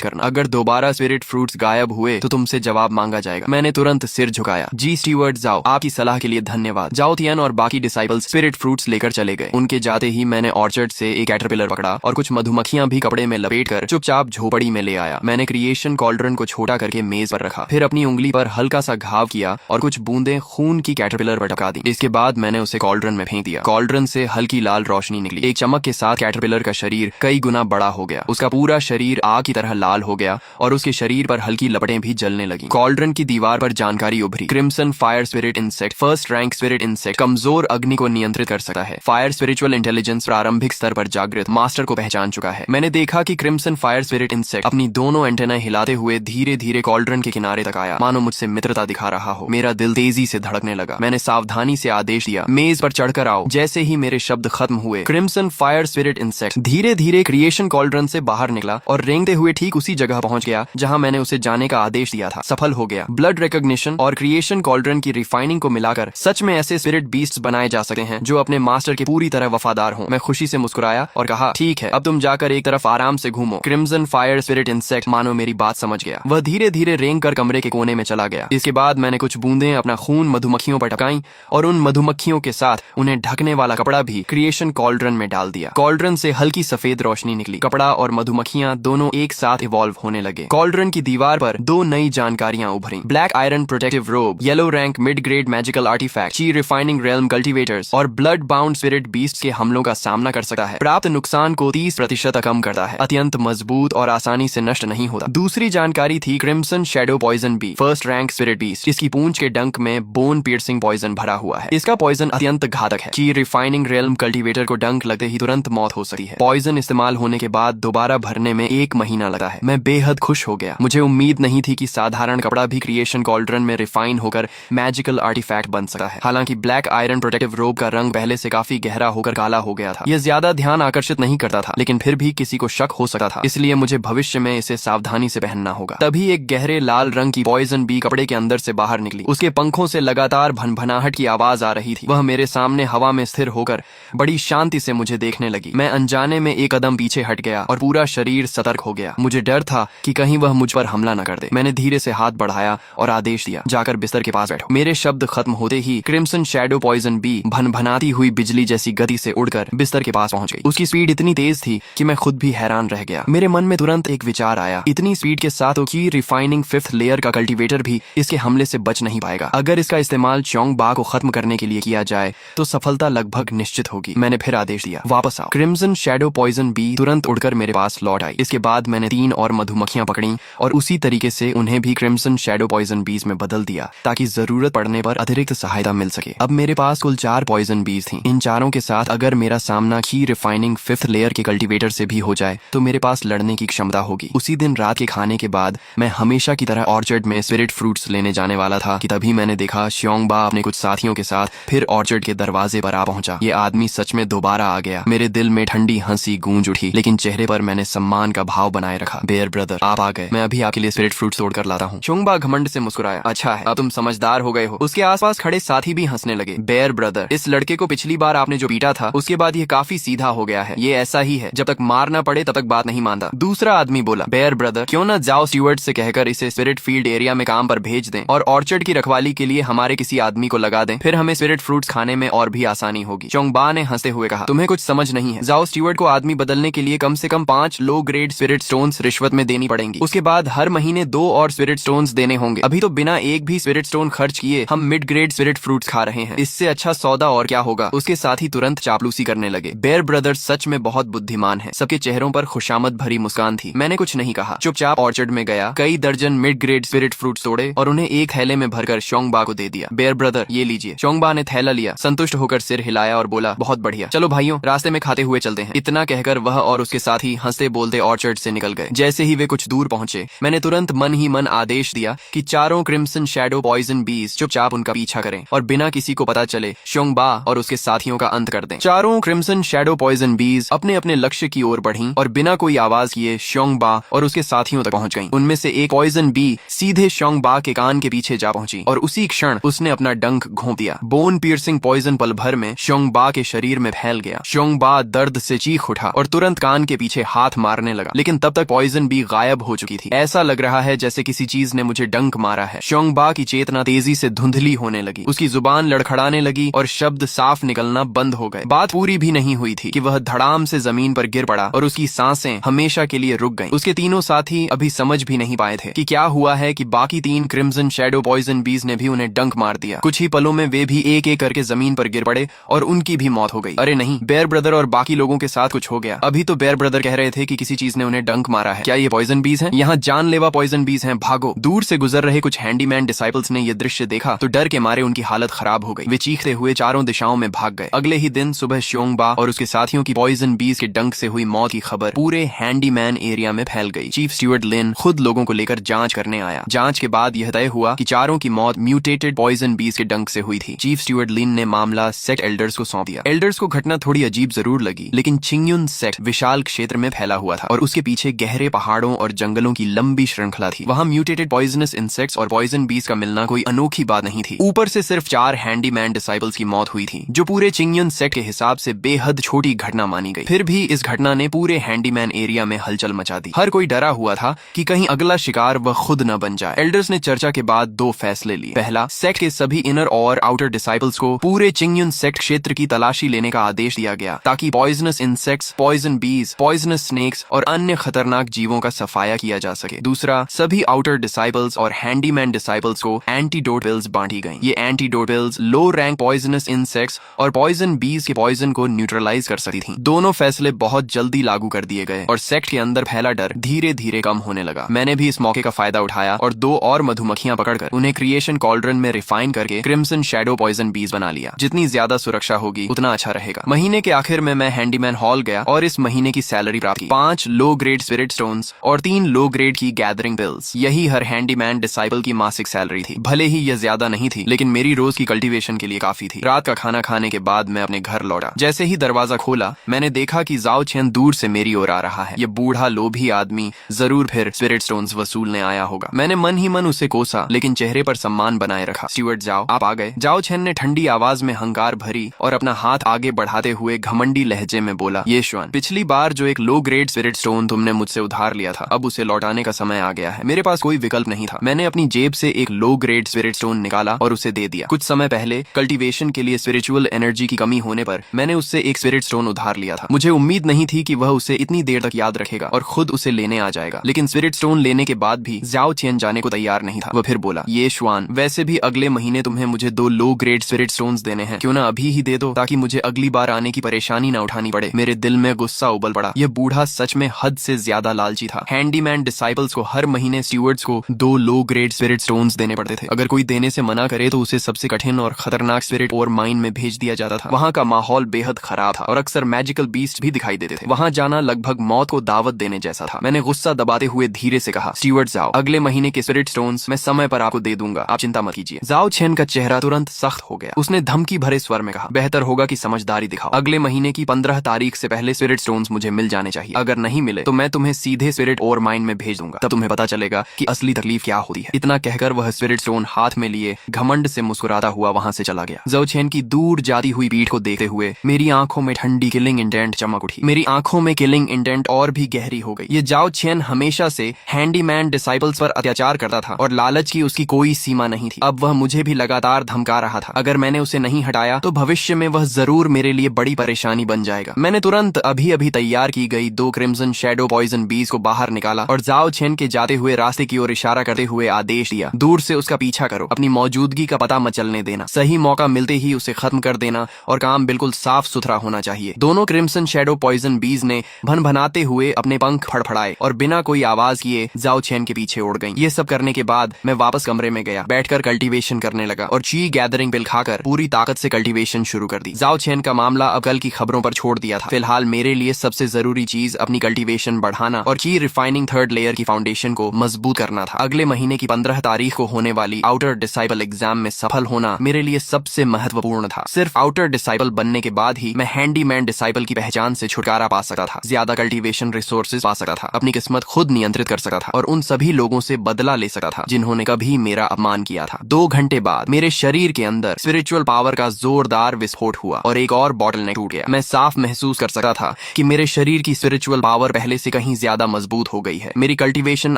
करना। अगर दोबारा स्पिरिट फ्रूट्स गायब हुए तो तुमसे जवाब मांगा जाएगा। मैंने तुरंत सिर झुकाया। जी स्टीवर्ड जाओ, आपकी सलाह के लिए धन्यवाद। जाओ तियान और बाकी डिसाइपल्स स्पिरिट फ्रूट्स लेकर चले गए। उनके जाते ही मैंने ऑर्चर्ड से एक कैटरपिलर पकड़ा और कुछ मधुमक्खियां भी कपड़े में लपेटकर चुपचाप झोपड़ी में ले आया। मैंने क्रिएशन कॉल्ड्रन को छोटा करके मेज पर रखा, फिर अपनी उंगली पर हल्का सा घाव किया और कुछ बूंदें खून की कैटरपिलर पर टपका दी। इसके बाद मैंने उसे कॉल्ड्रन में फेंक दिया। कॉल्ड्रन से हल्की लाल रोशनी निकली। एक चमक के साथ कैटरपिलर का शरीर कई गुना बड़ा हो गया। उसका पूरा शरीर आग की तरह लाल हो गया और उसके शरीर पर हल्की लपटें भी जलने लगी। कॉल्ड्रन की दीवार पर जानकारी उभरी। Crimson fire spirit insect, first rank spirit insect, कमजोर अग्नि को नियंत्रित कर सकता है। फायर स्पिरिचुअल इंटेलिजेंस प्रारंभिक स्तर पर जागृत, मास्टर को पहचान चुका है। मैंने देखा कि क्रिम्सन फायर स्पिरिट इंसेक्ट अपनी दोनों एंटेना हिलाते हुए धीरे धीरे कॉल्ड्रन के किनारे तक आया, मानो मुझसे मित्रता दिखा रहा हो। मेरा दिल तेजी से धड़कने लगा। मैंने सावधानी से आदेश दिया, मेज पर चढ़कर आओ। जैसे ही मेरे शब्द खत्म हुए, क्रिम्सन फायर स्पिरिट इंसेक्ट धीरे धीरे क्रिएशन कॉल्ड्रन से बाहर निकला और रेंगते हुए ठीक उसी जगह पहुंच गया जहां मैंने उसे जाने का आदेश दिया था। सफल हो गया। ब्लड रिकॉग्निशन और क्रिएशन कॉल्ड्रन की रिफाइनिंग को मिलाकर सच में ऐसे स्पिरिट बीस्ट्स बनाए जा सकते हैं जो अपने मास्टर के पूरी तरह वफादार हों। मैं खुशी से मुस्कुराया और कहा, ठीक है, अब तुम जाकर एक तरफ आराम से घूमो। क्रिम्सन फायर स्पिरिट इंसेक्ट मानो मेरी बात समझ गया। वह धीरे धीरे रेंग कर कमरे के कोने में चला गया। इसके बाद मैंने कुछ बूंदें अपना खून मधुमक्खियों पर टपकाई और उन मधुमक्खियों के साथ उन्हें ढकने वाला कपड़ा भी क्रिएशन कॉल्ड्रन में डाल दिया। कॉल्ड्रन से हल्की सफेद रोशनी निकली। कपड़ा और मधुमक्खियां दोनों एक साथ इवॉल्व होने लगे। कॉल्ड्रन की दीवार पर दो नई जानकारियां उभरी। Black iron protective robe, yellow rank mid grade magical artifact, chi refining realm cultivators और ब्लड बाउंड स्पिरिट बीस्ट के हमलों का सामना कर सकता है। प्राप्त नुकसान को 30% कम करता है। अत्यंत मजबूत और आसानी से नष्ट नहीं होता। दूसरी जानकारी थी crimson shadow poison bee, first rank spirit beast. इसकी पूंछ के डंक में बोन पियर्सिंग पॉइजन भरा हुआ है। इसका पॉइजन अत्यंत घातक है। ची रिफाइनिंग रेल्म कल्टीवेटर को डंक लगते ही तुरंत मौत हो सकती है। पॉइजन इस्तेमाल होने के बाद दोबारा भरने में 1 महीना लगता है। मैं बेहद खुश हो गया। मुझे उम्मीद नहीं थी कि साधारण कपड़ा भी क्रिएशन कॉल्ड्रन में रिफाइन होकर मैजिकल आर्टिफैक्ट बन सकता है। हालांकि ब्लैक आयरन प्रोटेक्टिव रोब का रंग पहले से काफी गहरा होकर काला हो गया था। यह ज्यादा ध्यान आकर्षित नहीं करता था, लेकिन फिर भी किसी को शक हो सकता था, इसलिए मुझे भविष्य में इसे सावधानी से पहनना होगा। तभी एक गहरे लाल रंग की पॉइजन बी कपड़े के अंदर से बाहर निकली। उसके पंखों से लगातार भनभनाहट की आवाज आ रही थी। वह मेरे सामने हवा में स्थिर होकर बड़ी शांति से मुझे देखने लगी। मैं अनजाने में एक कदम पीछे हट गया और पूरा शरीर सतर्क हो गया। मुझे डर था कि कहीं वह मुझ पर हमला न कर दे। मैंने धीरे से हाथ बढ़ाया और आदेश दिया, जाकर बिस्तर के पास बैठो। मेरे शब्द खत्म होते ही क्रिम्सन शैडो पॉइजन बी भनभनाती हुई बिजली जैसी गति से उड़कर बिस्तर के पास पहुंच गई। उसकी स्पीड इतनी तेज थी कि मैं खुद भी हैरान रह गया। मेरे मन में तुरंत एक विचार आया, इतनी स्पीड के साथ की रिफाइनिंग 5th लेयर का कल्टीवेटर भी इसके हमले से बच नहीं पाएगा। अगर इसका इस्तेमाल च्योंग बा को खत्म करने के लिए किया जाए तो सफलता लगभग निश्चित होगी। मैंने फिर आदेश दिया, वापस आओ। क्रिम्सन शैडो पॉइजन बी तुरंत उड़कर मेरे पास लौट आई। इसके बाद मैंने 3 और मधुमक्खियां पकड़ी और उसी तरीके से उन्हें भी क्रिम्सन शैडो पॉइजन बीज में बदल दिया ताकि जरूरत पड़ने पर अतिरिक्त सहायता मिल सके। अब मेरे पास कुल 4 पॉइजन बीज थी। इन चारों के साथ अगर मेरा सामना की रिफाइनिंग 5th लेयर के कल्टीवेटर से भी हो जाए तो मेरे पास लड़ने की क्षमता होगी। उसी दिन रात के खाने के बाद मैं हमेशा की तरह ऑर्चर्ड में स्पिरिट फ्रूट्स लेने जाने वाला था कि तभी मैंने देखा श्योंग बा अपने कुछ साथियों के साथ फिर ऑर्चर्ड के दरवाजे पर आ पहुंचा। ये आदमी सच में दोबारा आ गया। मेरे दिल में ठंडी हंसी गूंज उठी, लेकिन चेहरे पर मैंने सम्मान का भाव बनाए रखा। बेयर ब्रदर, आप आ गए। मैं अभी आपके लिए स्पिरिट फ्रूट्स तोड़कर लाता हूँ। श्योंग बा घमंड से मुस्कुराया, अच्छा है, अब तुम समझदार हो गए हो। उसके आसपास खड़े साथी भी हंसने लगे। बेयर ब्रदर, इस लड़के को पिछली बार आपने जो पीटा था उसके बाद ये काफी सीधा हो गया है। ये ऐसा ही है, जब तक मारना पड़े तब तक बात नहीं मानता। दूसरा आदमी बोला, बेयर ब्रदर, क्यों ना जाओ स्टीवर्ड से कहकर इसे स्पिरिट फील्ड एरिया में काम पर भेज दें और ऑर्चर्ड की रखवाली के लिए हमारे किसी आदमी को लगा दें, फिर हमें स्पिरिट फ्रूट्स खाने में और भी आसानी होगी। च्योंग बा ने हंसते हुए कहा, तुम्हें कुछ समझ नहीं है। जाओ स्टीवर्ड को आदमी बदलने के लिए कम से कम 5 लो ग्रेड स्पिरिट स्टोन्स रिश्वत में देनी पड़ेंगी। उसके बाद हर महीने 2 और स्पिरिट स्टोन्स देने होंगे। अभी तो बिना एक भी स्पिरिट स्टोन खर्च किए हम मिड ग्रेड स्पिरिट फ्रूट्स खा रहे हैं। इससे अच्छा सौदा और क्या होगा। उसके साथ ही तुरंत चापलूसी करने लगे। बेयर ब्रदर सच में बहुत बुद्धिमान है। सबके चेहरों पर खुशामद भरी मुस्कान थी। मैंने कुछ नहीं कहा, चुपचाप ऑर्चर्ड में गया, कई दर्जन मिड ग्रेड स्पिरिट फ्रूट्स तोड़े और उन्हें एक थैले में भरकर श्योंग बा को दे दिया। बेयर ब्रदर, ये लीजिए। श्योंग बा ने थैला लिया, संतुष्ट होकर सिर हिलाया और बोला, बहुत बढ़िया, चलो भाइयों, रास्ते में खाते हुए चलते हैं। इतना कहकर वह और उसके साथी हंसते बोलते ऑर्चर्ड से निकल गए। जैसे ही वे कुछ दूर पहुंचे, मैंने तुरंत मन ही मन आदेश दिया कि चारों क्रिम्सन शैडो पॉइजन बीज चुपचाप उनका पीछा करें और बिना किसी को पता चले श्योंग बा और उसके साथियों का अंत कर दें। चारों क्रिम्सन शैडो पॉइजन बीज अपने अपने लक्ष्य की ओर बढ़ीं और बिना कोई आवाज किए श्योंग बा और उसके साथियों तक पहुंच गईं। उनमें से एक पॉइजन बी सीधे श्योंग बा के कान के पीछे जा पहुंची और उसी क्षण उसने अपना डंक घोंप दिया। बोन पियर्सिंग पॉइजन पल भर में श्योंग बा के शरीर में फैल गया। श्योंग बा दर्द से चीख उठा और तुरंत कान के पीछे हाथ मारने लगा, लेकिन तब तक पॉइजन बी गायब हो चुकी थी। ऐसा लग रहा है जैसे किसी चीज ने मुझे डंक मारा है। श्योंगबा की चेतना तेजी से धुंधली होने लगी, उसकी जुबान लड़खड़ाने लगी और शब्द साफ निकलना बंद हो गए। बात पूरी भी नहीं हुई थी कि वह धड़ाम से जमीन पर गिर पड़ा और उसकी सांसें हमेशा के लिए रुक गईं। उसके तीनों साथी अभी समझ भी नहीं पाए थे कि क्या हुआ है कि बाकी 3 क्रिम्सन शैडो पॉइजन बीज ने भी उन्हें डंक मार दिया। कुछ ही पलों में वे भी एक एक करके जमीन पर गिर पड़े और उनकी भी मौत हो गई। अरे नहीं, बेयर ब्रदर और बाकी लोगों के साथ कुछ हो गया। अभी तो बेयर ब्रदर कह रहे थे कि किसी चीज ने उन्हें डंक मारा है। क्या ये पॉइजन बीज हैं? यहाँ जानलेवा पॉइजन बीज हैं, भागो। दूर से गुजर रहे कुछ हैंडीमैन डिसाइपल्स ने यह दृश्य देखा तो डर के मारे उनकी हालत खराब हो गई। वे चीखते हुए चारों दिशाओं में भाग गए। अगले ही दिन सुबह श्योंगबा और उसके साथियों की पॉइजन बीज के डंक से हुई मौत की खबर पूरे हैंडीमैन एरिया में फैल गई। चीफ स्टीवर्ड लिन खुद लोगों को लेकर जांच करने आया। जांच के बाद यह तय हुआ कि चारों की मौत म्यूटेटेड पॉइजन बीज के डंक से हुई थी। चीफ स्टीवर्ड लिन ने मामला सेक्ट एल्डर्स को सौंप दिया। एल्डर्स को घटना थोड़ी अजीब जरूर लगी, लेकिन चिंगयुन सेक्ट विशाल क्षेत्र में फैला हुआ था और उसके पीछे गहरे पहाड़ों और जंगलों की लंबी श्रृंखला थी। वहां म्यूटेटेड पॉइजनस इंसेक्ट्स और पॉइजन बीज का मिलना कोई अनोखी बात नहीं थी। ऊपर से सिर्फ 4 हैंडीमैन डिसाइपल्स की मौत हुई थी, जो पूरे चिंगयुन सेक्ट के हिसाब से बेहद छोटी घटना मानी गई। फिर भी इस घटना ने पूरे हैंडीमैन एरिया में हलचल मचा दी। हर कोई डरा हुआ था कि कहीं अगला शिकार वह खुद न बन जाए। एल्डर्स ने चर्चा के बाद 2 फैसले लिए। पहला, सेक्ट के सभी इनर और आउटर डिसाइपल्स को पूरे चिंगयुन सेक्ट क्षेत्र की तलाशी लेने का आदेश दिया गया, ताकि पॉइजनस इंसेक्ट्स, पॉइजन बीज, पॉइजनस स्नेक्स और अन्य खतरनाक जीवों का सफाया किया जा सके। दूसरा, सभी आउटर डिसाइपल्स और हैंडीमैन डिसाइपल्स को एंटीडोट पिल्स बांटी गई। ये एंटीडोट पिल्स लो रैंक पॉइजनस इंसेक्ट्स और पॉइजन बीज के पॉइजन को न्यूट्रलाइज कर सकती थी। दोनों फैसले बहुत जल्दी लागू कर दिए गए और सेक्ट के अंदर फैला डर धीरे धीरे कम होने लगा। मैंने भी इस मौके का फायदा उठाया और 2 और मधुमक्खियां पकड़कर उन्हें क्रिएशन कॉल्ड्रन में रिफाइन करके क्रिम्सन शैडो पॉइजन बीज बना लिया। जितनी ज्यादा सुरक्षा होगी उतना अच्छा रहेगा। महीने के आखिर में मैं हैंडीमैन हॉल गया और इस महीने की सैलरी प्राप्त की। 5 लो ग्रेड स्पिरिट स्टोन्स और 3 लो ग्रेड की गैदरिंग पिल्स। यही हर हैंडीमैन डिसाइपल की मासिक सैलरी थी। भले ही यह ज्यादा नहीं थी, लेकिन मेरी रोज की कल्टीवेशन के लिए काफी थी। रात का खाना खाने के बाद मैं अपने घर लौटा। जैसे ही दरवाजा खोला, मैंने देखा कि जाओ चेन दूर से मेरी ओर आ रहा है। ये बूढ़ा लोभी आदमी जरूर फिर स्पिरिट स्टोन्स वसूलने आया होगा। मैंने मन ही मन उसे कोसा, लेकिन चेहरे पर सम्मान बनाए रखा। स्टीवर्ड जाओ, आप आ गए। जाओ चेन ने ठंडी आवाज में हंकार भरी और अपना हाथ आगे बढ़ाते हुए घमंडी लहजे में बोला, ये श्वान, पिछली बार जो एक लो ग्रेड स्पिरिट स्टोन तुमने मुझसे उधार लिया था, अब उसे लौटाने का समय आ गया है। मेरे पास कोई विकल्प नहीं था। मैंने अपनी जेब से एक लो ग्रेड स्पिरिट स्टोन निकाला और उसे दे दिया। कुछ समय पहले कल्टीवेशन के लिए स्पिरिचुअल एनर्जी की कमी होने पर मैंने उससे एक स्पिरिट स्टोन उधार लिया था। मुझे उम्मीद नहीं थी कि वह उसे इतनी देर तक याद रखेगा और खुद उसे लेने आ जाएगा, लेकिन स्पिरिट स्टोन लेने के बाद भी जाओ चेन जाने को तैयार नहीं था। वह फिर बोला, ये श्वान, वैसे भी अगले महीने तुम्हें मुझे 2 लो ग्रेड स्पिरिट स्टोन्स देने हैं, क्यों ना अभी ही दे दो, ताकि मुझे अगली बार आने की परेशानी ना उठानी पड़े। मेरे दिल में गुस्सा उबल पड़ा। यह बूढ़ा सच में हद से ज्यादा लालची था। हैंडीमैन डिसाइपल्स को हर महीने स्टीवर्ड्स को 2 लो ग्रेड स्पिरिट स्टोन्स देने पड़ते थे। अगर कोई देने से मना करे तो उसे सबसे कठिन और खतरनाक स्पिरिट और माइन में भेज दिया जाता था। वहाँ का माहौल बेहद खराब था और अक्सर मैजिकल बीस्ट भी दिखाई देते थे। वहाँ जाना लगभग मौत को दावत देने जैसा था। मैंने गुस्सा दबाते हुए धीरे से कहा, स्टीवर्ड्स जाओ, अगले महीने के स्पिरिट स्टोन्स मैं समय पर आपको दे दूंगा, आप चिंता मत कीजिए। जाओ चेन का चेहरा तुरंत सख्त हो गया। उसने धमकी भरे स्वर में कहा, बेहतर होगा कि समझदारी दिखाओ। अगले महीने की 15 तारीख से पहले स्पिरिट स्टोन्स मुझे मिल जाने चाहिए। अगर नहीं मिले तो मैं तुम्हें सीधे स्पिरिट और माइन में भेज दूंगा। तब तुम्हें पता चलेगा कि असली तकलीफ क्या होती है। इतना कहकर वह स्पिरिट स्टोन हाथ में लिए घमंड से मुस्कुराता हुआ वहां से चला गया। जाओ चेन की दूर जाती हुई पीठ को देखते हुए मेरी आंखों में ठंडी किलिंग इंडेंट चमक उठी। मेरी आंखों में किलिंग इंडेंट और भी गहरी हो गई। ये जाओ चेन हमेशा से हैंडीमैन डिसाइपल्स पर अत्याचार करता था और लालच की उसकी कोई सीमा नहीं थी। अब वह मुझे भी लगातार धमका रहा था। अगर मैंने उसे नहीं हटाया तो भविष्य में वह जरूर मेरे लिए बड़ी परेशानी बन जाएगा। मैंने तुरंत अभी अभी तैयार की गई 2 क्रिम्सन शैडो पॉइजन बीज को बाहर निकाला और जाओ चेन के जाते हुए रास्ते की ओर इशारा करते हुए आदेश दिया, दूर से उसका पीछा करो, अपनी मौजूदगी का पता मत चलने देना, सही मौका मिलते ही उसे खत्म कर देना और काम बिल्कुल साफ सुथरा होना चाहिए। दोनों क्रिम्सन शैडो पॉइजन बीज ने भनभनाते हुए अपने पंख फड़फड़ाए और बिना कोई आवाज किए जाओ चेन के पीछे उड़ गईं। ये सब करने के बाद मैं वापस कमरे में गया, बैठकर कल्टीवेशन करने लगा और ची गैदरिंग पिल खाकर पूरी ताकत से कल्टीवेशन शुरू कर दी। जाओ चेन का मामला अब कल की खबरों पर छोड़ दिया था। फिलहाल मेरे लिए सबसे जरूरी चीज अपनी कल्टीवेशन बढ़ाना और की रिफाइनिंग 3rd लेयर की फाउंडेशन को मजबूत करना था। अगले महीने की 15 तारीख को होने वाली आउटर डिसाइपल एग्जाम में सफल होना मेरे लिए सबसे महत्वपूर्ण था। सिर्फ आउटर डिसाइपल बनने के बाद ही मैं हैंडीमैन डिसाइपल की पहचान से छुटकारा पा सकता था, ज्यादा कल्टीवेशन रिसोर्सेज पा सकता था, अपनी किस्मत खुद नियंत्रित कर सकता था और उन सभी लोगों से बदला ले सकता था जिन्होंने कभी मेरा अपमान किया था। 2 घंटे बाद मेरे शरीर के अंदर स्पिरिचुअल पावर का जोरदार विस्फोट हुआ और एक और बॉटलनेक टूट गया। मैं साफ महसूस कर सकता था कि मेरे मेरे शरीर की स्पिरिचुअल पावर पहले से कहीं ज्यादा मजबूत हो गई है। मेरी कल्टीवेशन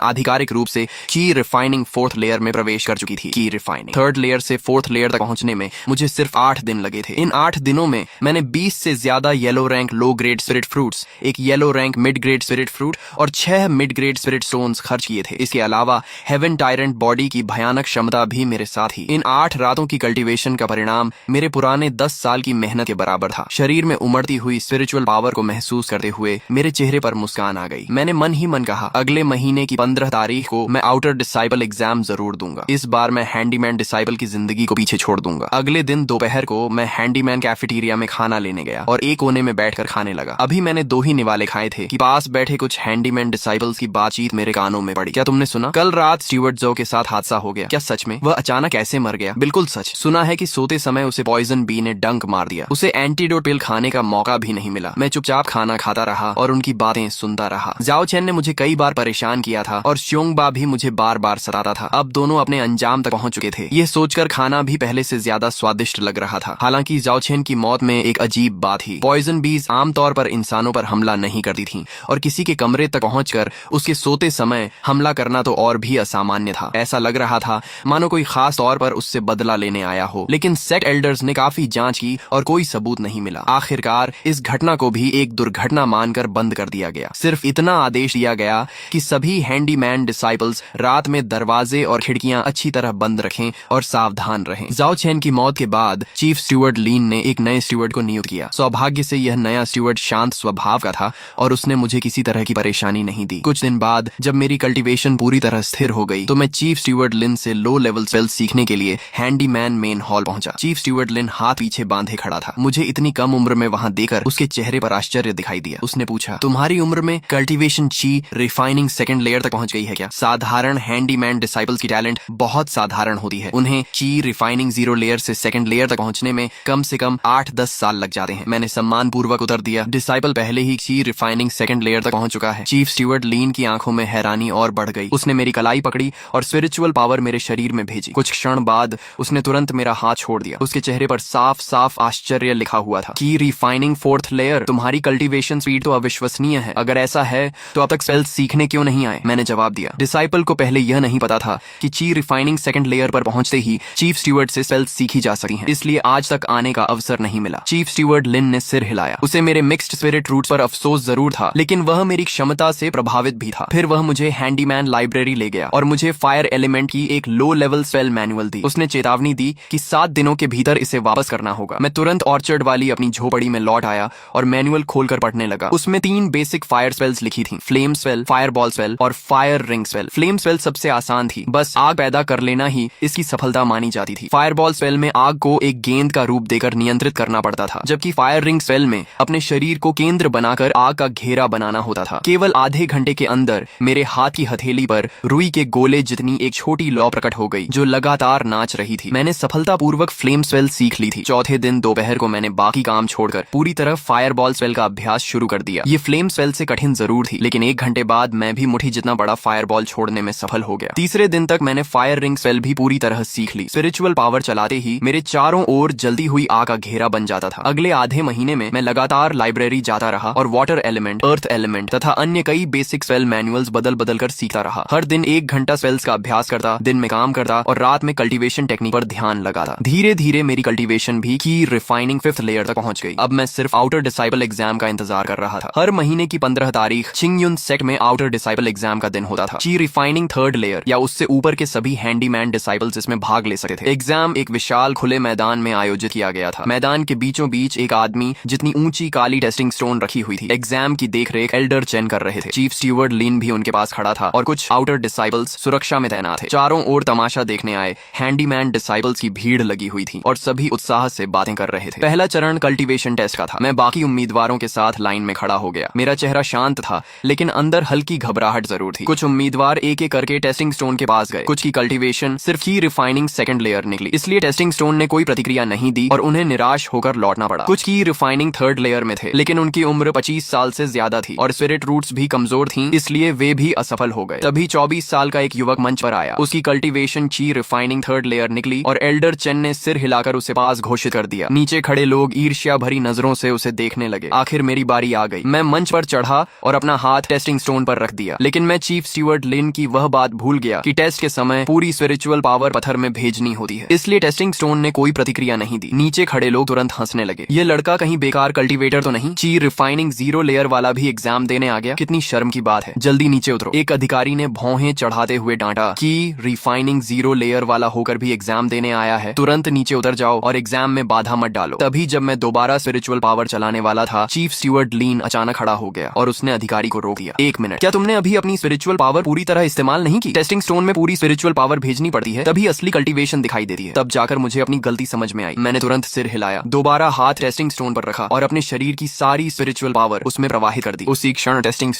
आधिकारिक रूप से की रिफाइनिंग 4th लेयर में प्रवेश कर चुकी थी। की रिफाइनिंग 3rd लेयर से 4th लेयर तक पहुंचने में मुझे सिर्फ 8 दिन लगे थे। इन 8 दिनों में मैंने 20 से ज्यादा yellow rank low grade spirit fruits, एक yellow rank mid grade spirit fruit और 6 मिड ग्रेड स्पिरिट स्टोन्स खर्च किए थे। इसके अलावा हेवन टायरेंट बॉडी की भयानक क्षमता भी मेरे साथ ही। इन 8 रातों की कल्टीवेशन का परिणाम मेरे पुराने 10 साल की मेहनत के बराबर था। शरीर में उमड़ती हुई स्पिरिचुअल पावर को महसूस करते हुए मेरे चेहरे पर मुस्कान आ गई। मैंने मन ही मन कहा, अगले महीने की 15 तारीख को मैं आउटर डिसाइबल एग्जाम जरूर दूंगा। इस बार मैं हैंडीमैन डिसाइबल की जिंदगी को पीछे छोड़ दूंगा। अगले दिन दोपहर को मैं हैंडीमैन कैफेटेरिया में खाना लेने गया और एक कोने में बैठकर खाने लगा। अभी मैंने 2 ही निवाले खाए थे कि पास बैठे कुछ हैंडीमैन डिसाइबल्स की बातचीत मेरे कानों में पड़ी। क्या तुमने सुना? कल रात स्टीवर्ट जो के साथ हादसा हो गया। क्या सच में? वह अचानक कैसे मर गया? बिल्कुल सच। सुना है कि सोते समय उसे पॉइजन बी ने डंक मार दिया। उसे एंटीडोट पिल खाने का मौका भी नहीं मिला। मैं चुपचाप खाना खाता रहा और उनकी बातें सुनता रहा। जाओ चेन ने मुझे कई बार परेशान किया था और श्योंगबा भी मुझे बार बार सताता था। अब दोनों अपने अंजाम तक पहुंच चुके थे। यह सोचकर खाना भी पहले से ज्यादा स्वादिष्ट लग रहा था। हालांकि जाओ चेन की मौत में एक अजीब बात थी। पॉइजन बीज आमतौर पर इंसानों पर हमला नहीं करती थीं और किसी के कमरे तक पहुंचकर उसके सोते समय हमला करना तो और भी असामान्य था। ऐसा लग रहा था मानो कोई खास तौर पर उससे बदला लेने आया हो। लेकिन सेक्ट एल्डर्स ने काफी जांच की और कोई सबूत नहीं मिला। आखिरकार इस घटना को भी एक दुर्घटना मानकर बंद कर दिया गया। सिर्फ इतना आदेश दिया गया कि सभी हैंडीमैन डिसाइपल्स रात में दरवाजे और खिड़कियां अच्छी तरह बंद रखें और सावधान रहें। जाओ चेन की मौत के बाद चीफ स्टीवर्ड लीन ने एक नए स्टीवर्ड को नियुक्त किया। सौभाग्य से यह नया स्टीवर्ड शांत स्वभाव का था और उसने मुझे किसी तरह की परेशानी नहीं दी। कुछ दिन बाद जब मेरी कल्टीवेशन पूरी तरह स्थिर हो गई तो मैं चीफ स्टीवर्ड लिन से लो लेवल स्पेल्स सीखने के लिए हैंडीमैन मेन हॉल पहुंचा। चीफ स्टीवर्ड लिन हाथ पीछे बांधे खड़ा था। मुझे इतनी कम उम्र में वहां देखकर उसके चेहरे पर आश्चर्य दिखाई दिया। उसने पूछा, तुम्हारी उम्र में कल्टीवेशन ची रिफाइनिंग 2nd लेयर तक पहुंच गई है क्या? साधारण हैंडीमैन डिसाइपल्स की टैलेंट बहुत साधारण होती है। उन्हें ची रिफाइनिंग 0 लेयर से 2nd लेयर तक पहुंचने में कम से कम 8-10 साल लग जाते हैं। मैंने सम्मान पूर्वक उत्तर दिया, डिसाइपल पहले ही ची रिफाइनिंग 2nd लेयर तक पहुंच चुका है। चीफ स्टीवर्ड लीन की आंखों में हैरानी और बढ़ गई। उसने मेरी कलाई पकड़ी और स्पिरिचुअल पावर मेरे शरीर में भेजी। कुछ क्षण बाद उसने तुरंत मेरा हाथ छोड़ दिया। उसके चेहरे पर साफ साफ आश्चर्य लिखा हुआ था। की रिफाइनिंग 4th लेयर, तुम्हारी कल्टीवेशन स्पीड तो अविश्वसनीय है। अगर ऐसा है तो अब तक स्पेल्स सीखने क्यों नहीं आए? मैंने जवाब दिया, डिसाइपल को पहले यह नहीं पता था कि ची रिफाइनिंग 2nd लेयर पर पहुंचते ही चीफ स्टीवर्ड से स्पेल्स सीखी जा सकती हैं, इसलिए आज तक आने का अवसर नहीं मिला। चीफ स्टीवर्ड लिन ने सिर हिलाया। उसे मेरे मिक्स्ड स्पिरिट रूट्स पर अफसोस जरूर था, लेकिन वह मेरी क्षमता से प्रभावित भी था। फिर वह मुझे हैंडीमैन लाइब्रेरी ले गया और मुझे फायर एलिमेंट की एक लो लेवल स्पेल मैनुअल दी। उसने चेतावनी दी कि 7 दिनों के भीतर इसे वापस करना होगा। मैं तुरंत ऑर्चर्ड वाली अपनी झोपड़ी में लौट आया और मैनुअल खोलकर पढ़ने लगा। उसमें 3 बेसिक फायर स्पेल्स लिखी थी, फ्लेम स्पेल, फायरबॉल स्पेल और fire ring spell. Flame spell सबसे आसान थी, बस आग पैदा कर लेना ही इसकी सफलता मानी जाती थी। फायरबॉल स्पेल में आग को एक गेंद का रूप देकर नियंत्रित करना पड़ता था, जबकि फायर रिंग स्पेल में अपने शरीर को केंद्र बनाकर आग का घेरा बनाना होता था। केवल आधे घंटे के अंदर मेरे हाथ की हथेली पर रुई के गोले जितनी एक छोटी लौ प्रकट हो गई जो लगातार नाच रही थी। मैंने सफलतापूर्वक फ्लेम स्पेल सीख ली थी। चौथे दिन दोपहर को मैंने बाकी काम छोड़कर पूरी तरह फायरबॉल स्पेल का अभ्यास शुरू कर दिया। ये फ्लेम स्पेल से कठिन जरूर थी, लेकिन 1 घंटे बाद मैं भी मुट्ठी जितना बड़ा फायरबॉल छोड़ने में सफल हो गया। तीसरे दिन तक मैंने फायर रिंग स्पेल भी पूरी तरह सीख ली। स्पिरिचुअल पावर चलाते ही मेरे चारों ओर जल्दी हुई आग का घेरा बन जाता था। अगले आधे महीने में मैं लगातार लाइब्रेरी जाता रहा और वाटर एलिमेंट, अर्थ एलिमेंट तथा अन्य कई बेसिक स्पेल मैनुअल्स बदल बदल कर सीखता रहा। हर दिन 1 घंटा स्पेल्स का अभ्यास करता, दिन में काम करता और रात में कल्टीवेशन टेक्निक पर ध्यान लगाता। धीरे धीरे मेरी कल्टीवेशन भी की रिफाइनिंग 5th लेयर तक पहुंच गई। अब मैं सिर्फ आउटर डिसाइबल एग्जाम का इंतजार कर रहा था। हर महीने की 15 तारीख चिंगयुन सेक्ट में आउटर डिसाइबल एग्जाम का दिन होता था। ची रिफाइनिंग 3rd लेयर या उससे ऊपर के सभी हैंडीमैन डिसाइबल्स इसमें भाग ले सकते थे। एग्जाम एक विशाल खुले मैदान में आयोजित किया गया था। मैदान के बीचों बीच एक आदमी जितनी ऊंची काली टेस्टिंग स्टोन रखी हुई थी। एग्जाम की देखरेख एल्डर चेन कर रहे थे। चीफ स्टीवर्ड लिन भी उनके पास खड़ा था और कुछ आउटर डिसाइबल्स सुरक्षा में तैनात थे। चारों ओर तमाशा देखने आए हैंडीमैन डिसाइबल्स की भीड़ लगी हुई थी और सभी उत्साह से बातें कर रहे थे। पहला चरण कल्टीवेशन टेस्ट का था। मैं बाकी उम्मीदवारों के साथ लाइन में खड़ा हो गया। मेरा चेहरा शांत था, लेकिन अंदर हल्की घबराहट जरूर थी। कुछ उम्मीदवार एक एक करके टेस्टिंग स्टोन के पास गए। कुछ की कल्टीवेशन सिर्फ की रिफाइनिंग 2nd लेयर निकली, इसलिए टेस्टिंग स्टोन ने कोई प्रतिक्रिया नहीं दी और उन्हें निराश होकर लौटना पड़ा। कुछ की रिफाइनिंग 3rd लेयर में थे, लेकिन उनकी उम्र 25 साल से ज्यादा थी और स्पिरिट रूट्स भी कमजोर थीं, इसलिए वे भी असफल हो गए। तभी 24 साल का एक युवक मंच पर आया। उसकी कल्टीवेशन ची रिफाइनिंग 3rd लेयर निकली और एल्डर चेन ने सिर हिलाकर उसे पास घोषित कर दिया। नीचे खड़े लोग ईर्ष्या भरी नजरों से उसे देखने लगे। आखिर मेरी मेरी बारी आ गई। मैं मंच पर चढ़ा और अपना हाथ टेस्टिंग स्टोन पर रख दिया, लेकिन मैं चीफ स्टीवर्ड लिन की वह बात भूल गया कि टेस्ट के समय पूरी स्पिरिचुअल पावर पत्थर में भेजनी होती है, इसलिए टेस्टिंग स्टोन ने कोई प्रतिक्रिया नहीं दी। नीचे खड़े लोग तुरंत हंसने लगे। ये लड़का कहीं बेकार कल्टीवेटर तो नहीं, ची रिफाइनिंग 0 लेयर वाला भी एग्जाम देने आ गया? कितनी शर्म की बात है, जल्दी नीचे उतरो। एक अधिकारी ने भौहें चढ़ाते हुए डांटा कि रिफाइनिंग 0 लेयर वाला होकर भी एग्जाम देने आया है, तुरंत नीचे उतर जाओ और एग्जाम में बाधा मत डालो। तभी जब मैं दोबारा स्पिरिचुअल पावर चलाने वाला था, चीफ स्टीवर्ड लीन अचानक खड़ा हो गया और उसने अधिकारी को रोक दिया। 1 मिनट, क्या तुमने अभी अपनी स्पिरिचुअल पावर पूरी तरह इस्तेमाल नहीं की? टेस्टिंग स्टोन में पूरी स्पिरिचुअल पावर भेजनी पड़ती है, तभी असली कल्टीवेशन दिखाई देती है। तब जाकर मुझे अपनी गलती समझ में आई। मैंने तुरंत सिर हिलाया, दोबारा हाथ टेस्टिंग स्टोन पर रखा और अपने शरीर की सारी स्पिरिचुअल पावर उसमें प्रवाहित कर दी। उसी क्षण टेस्टिंग